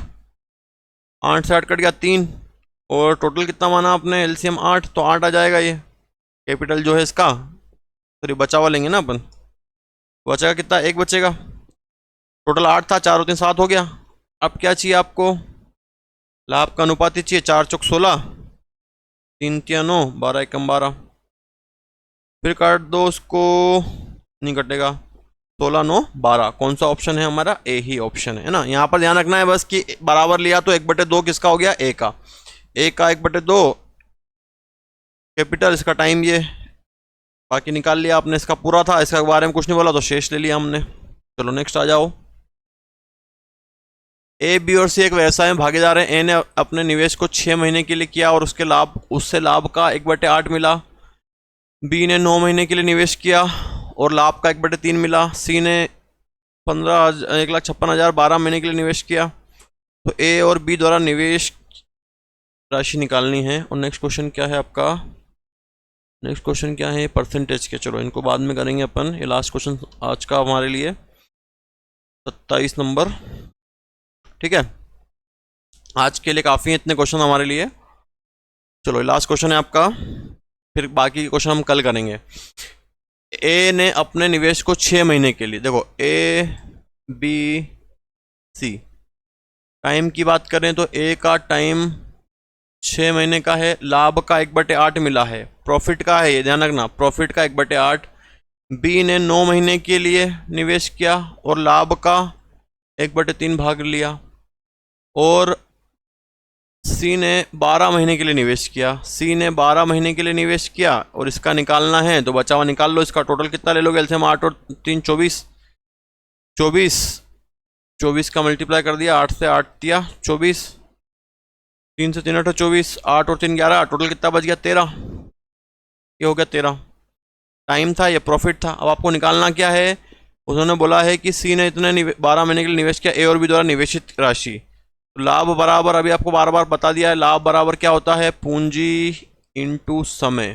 8 से 8 कट गया 3, और टोटल कितना माना आपने, एलसीएम 8, तो 8 आ जाएगा ये कैपिटल जो है इसका। सॉरी बचा हुआ लेंगे ना अपन, बचेगा कितना, एक बचेगा, टोटल 8 था, 4 और 3 7 हो गया। अब क्या चाहिए आपको, लाभ का अनुपात ही चाहिए, 4 चौक 16, 3 तिया 9, 12 एकम 12, फिर काट दो उसको, नहीं कटेगा, 16 9 12, कौन सा ऑप्शन है हमारा, ए ही ऑप्शन है ना। यहाँ पर ध्यान रखना है बस कि बराबर लिया तो 1/2 किसका हो गया, ए का, ए का 1/2 कैपिटल, इसका टाइम ये, बाकी निकाल लिया आपने, इसका पूरा था, इसका बारे में कुछ नहीं बोला तो शेष ले लिया हमने। चलो नेक्स्ट आ जाओ। ए बी और सी एक व्यवसाय में भागीदार है। ए ने अपने निवेश को 6 महीने के लिए किया और उससे लाभ का 1/8 मिला। बी ने 9 महीने के लिए निवेश किया और लाभ का 1/3 मिला। सी ने 1,56,000 12 महीने के लिए निवेश किया। तो ए और बी द्वारा निवेश राशि निकालनी है। और नेक्स्ट क्वेश्चन क्या है आपका, नेक्स्ट क्वेश्चन क्या है, परसेंटेज के, चलो इनको बाद में करेंगे अपन। ये लास्ट क्वेश्चन आज का हमारे लिए 27 नंबर, ठीक है, आज के लिए काफ़ी है इतने क्वेश्चन हमारे लिए। चलो लास्ट क्वेश्चन है आपका, फिर बाकी क्वेश्चन हम कल करेंगे। ए ने अपने निवेश को 6 महीने के लिए, देखो ए बी सी, टाइम की बात करें तो ए का टाइम 6 महीने का है, लाभ का 1/8 मिला है, प्रॉफिट का है ये ध्यान रखना, प्रॉफिट का 1/8। बी ने 9 महीने के लिए निवेश किया और लाभ का 1/3 भाग लिया। और सी ने 12 महीने के लिए निवेश किया, सी ने 12 महीने के लिए निवेश किया और इसका निकालना है तो बचा हुआ निकाल लो। इसका टोटल कितना ले लोगे, एलसीएम 8 और 3 24, 24 का मल्टीप्लाई कर दिया, 8 से 8 दिया 24, 3 से 3 8 24, 8 और 3 11, टोटल कितना बच गया 13, ये हो गया 13। टाइम था, ये प्रॉफिट था। अब आपको निकालना क्या है, उन्होंने बोला है कि सी ने इतने 12 महीने के लिए निवेश किया, ए और बी द्वारा निवेशित राशि। तो लाभ बराबर, अभी आपको बार बार बता दिया है, लाभ बराबर क्या होता है, पूंजी इंटू समय।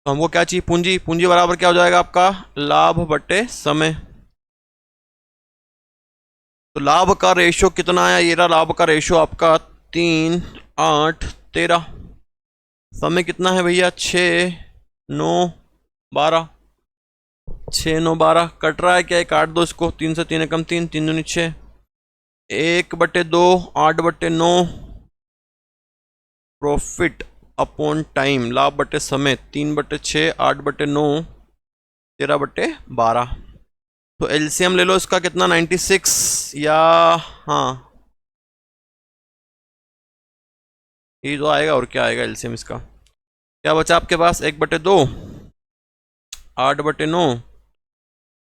तो हमको क्या चाहिए, पूंजी, पूंजी बराबर क्या हो जाएगा आपका, लाभ बटे समय। तो लाभ का रेशियो कितना आया, ये रहा लाभ का रेशियो आपका 3 8 13। समय कितना है भैया, 6 9 12, 6 9 12, कट रहा है क्या, काट दो इसको, 3 से 3 कम 3, 3 दूनी 6, 1/2 8/9, प्रॉफिट अपॉन टाइम, लाभ बटे समय, 3/6 8/9 13/12। तो एलसीएम ले लो इसका कितना, 96, या हाँ ये तो आएगा, और क्या आएगा एलसीएम इसका, क्या बचा आपके पास, 1/2 8/9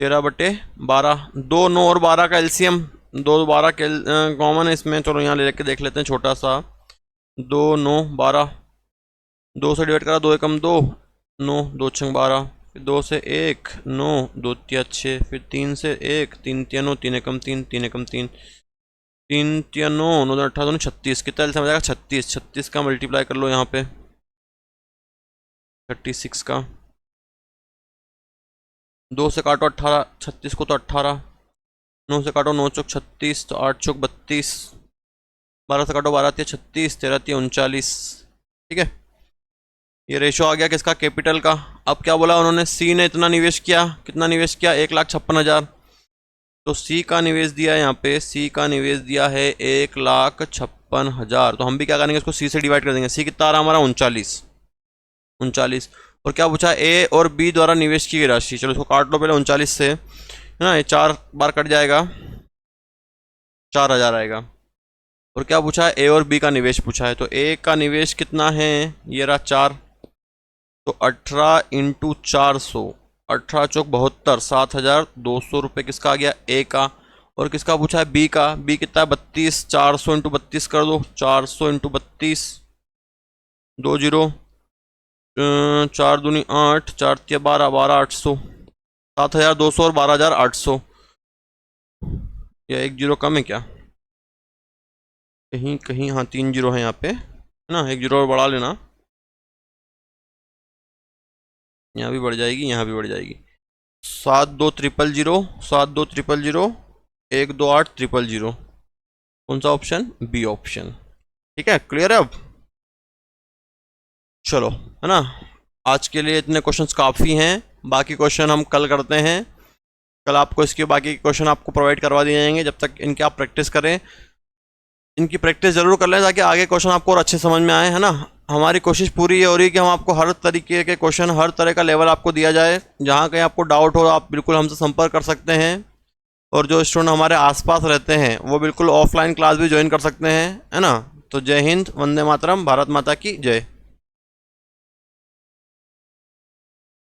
13/12, 2 9 और 12 का एलसीएम, 2 12 के कॉमन है इसमें, चलो यहाँ ले लेके देख लेते हैं छोटा सा, 2 9 12, 2 से डिवाइड करा, 2 एकम 2 9, 2 छंग 12, फिर 2 से 1 9, 2 तिया 6, फिर 3 से 1 3 तिया 9, 3 एकम 3, 3 एकम 3, 3 तिया 9 9 18 36, कितना एलसीएम आ जाएगा 36, 36 का मल्टीप्लाई कर लो यहाँ पे 36 का, 2 से काटो 18, 36 को तो 18, 9 से काटो 9 चौक 36, तो 8 चौक 32, 12 से काटो 12 तिया 36, 13 तिया 39, ठीक है। ये रेशो आ गया किसका, कैपिटल का। अब क्या बोला उन्होंने, सी ने इतना निवेश किया, कितना निवेश किया, 1,56,000, तो सी का निवेश दिया है यहाँ पे, सी का निवेश दिया है 1,56,000, तो हम भी क्या करेंगे, इसको सी से डिवाइड कर देंगे। सी कितना आ रहा हमारा, 39। और क्या पूछा, ए और बी द्वारा निवेश की गई राशि, चलो इसको काट लो पहले 39 से, है ना, ये 4 बार कट जाएगा, 4,000 आएगा। और क्या पूछा है, ए और बी का निवेश पूछा है, तो ए का निवेश कितना है, ये रहा 4, तो 18 इंटू 400, 18 चौक 72, 7,200 रुपये किसका आ गया, ए का। और किसका पूछा है, बी का, बी कितना है 32, 400 इंटू 32 कर दो, 400 इंटू 32, 2 जीरो, 4 दूनी 8, 4 तिया 12, 12,800, 7,200 और 12,800, या 1 जीरो कम है क्या, कहीं कहीं हाँ 3 जीरो है यहाँ पे, है ना, 1 जीरो और बढ़ा लेना, यहाँ भी बढ़ जाएगी, यहाँ भी बढ़ जाएगी। 72 000 72 000 128 000। कौन सा ऑप्शन? B option. ठीक है, क्लियर है अब? चलो, है ना, आज के लिए इतने क्वेश्चंस काफ़ी हैं। बाकी क्वेश्चन हम कल करते हैं। कल आपको इसके बाकी क्वेश्चन आपको प्रोवाइड करवा दिए जाएंगे। जब तक इनकी आप प्रैक्टिस करें, इनकी प्रैक्टिस ज़रूर कर लें ताकि आगे क्वेश्चन आपको और अच्छे समझ में आए, है ना। हमारी कोशिश पूरी ये हो रही है कि हम आपको हर तरीके के क्वेश्चन, हर तरह का लेवल आपको दिया जाए। जहाँ कहीं आपको डाउट हो आप बिल्कुल हमसे संपर्क कर सकते हैं। और जो स्टूडेंट हमारे आसपास रहते हैं वो बिल्कुल ऑफलाइन क्लास भी ज्वाइन कर सकते हैं, है ना। तो जय हिंद, वंदे मातरम, भारत माता की जय।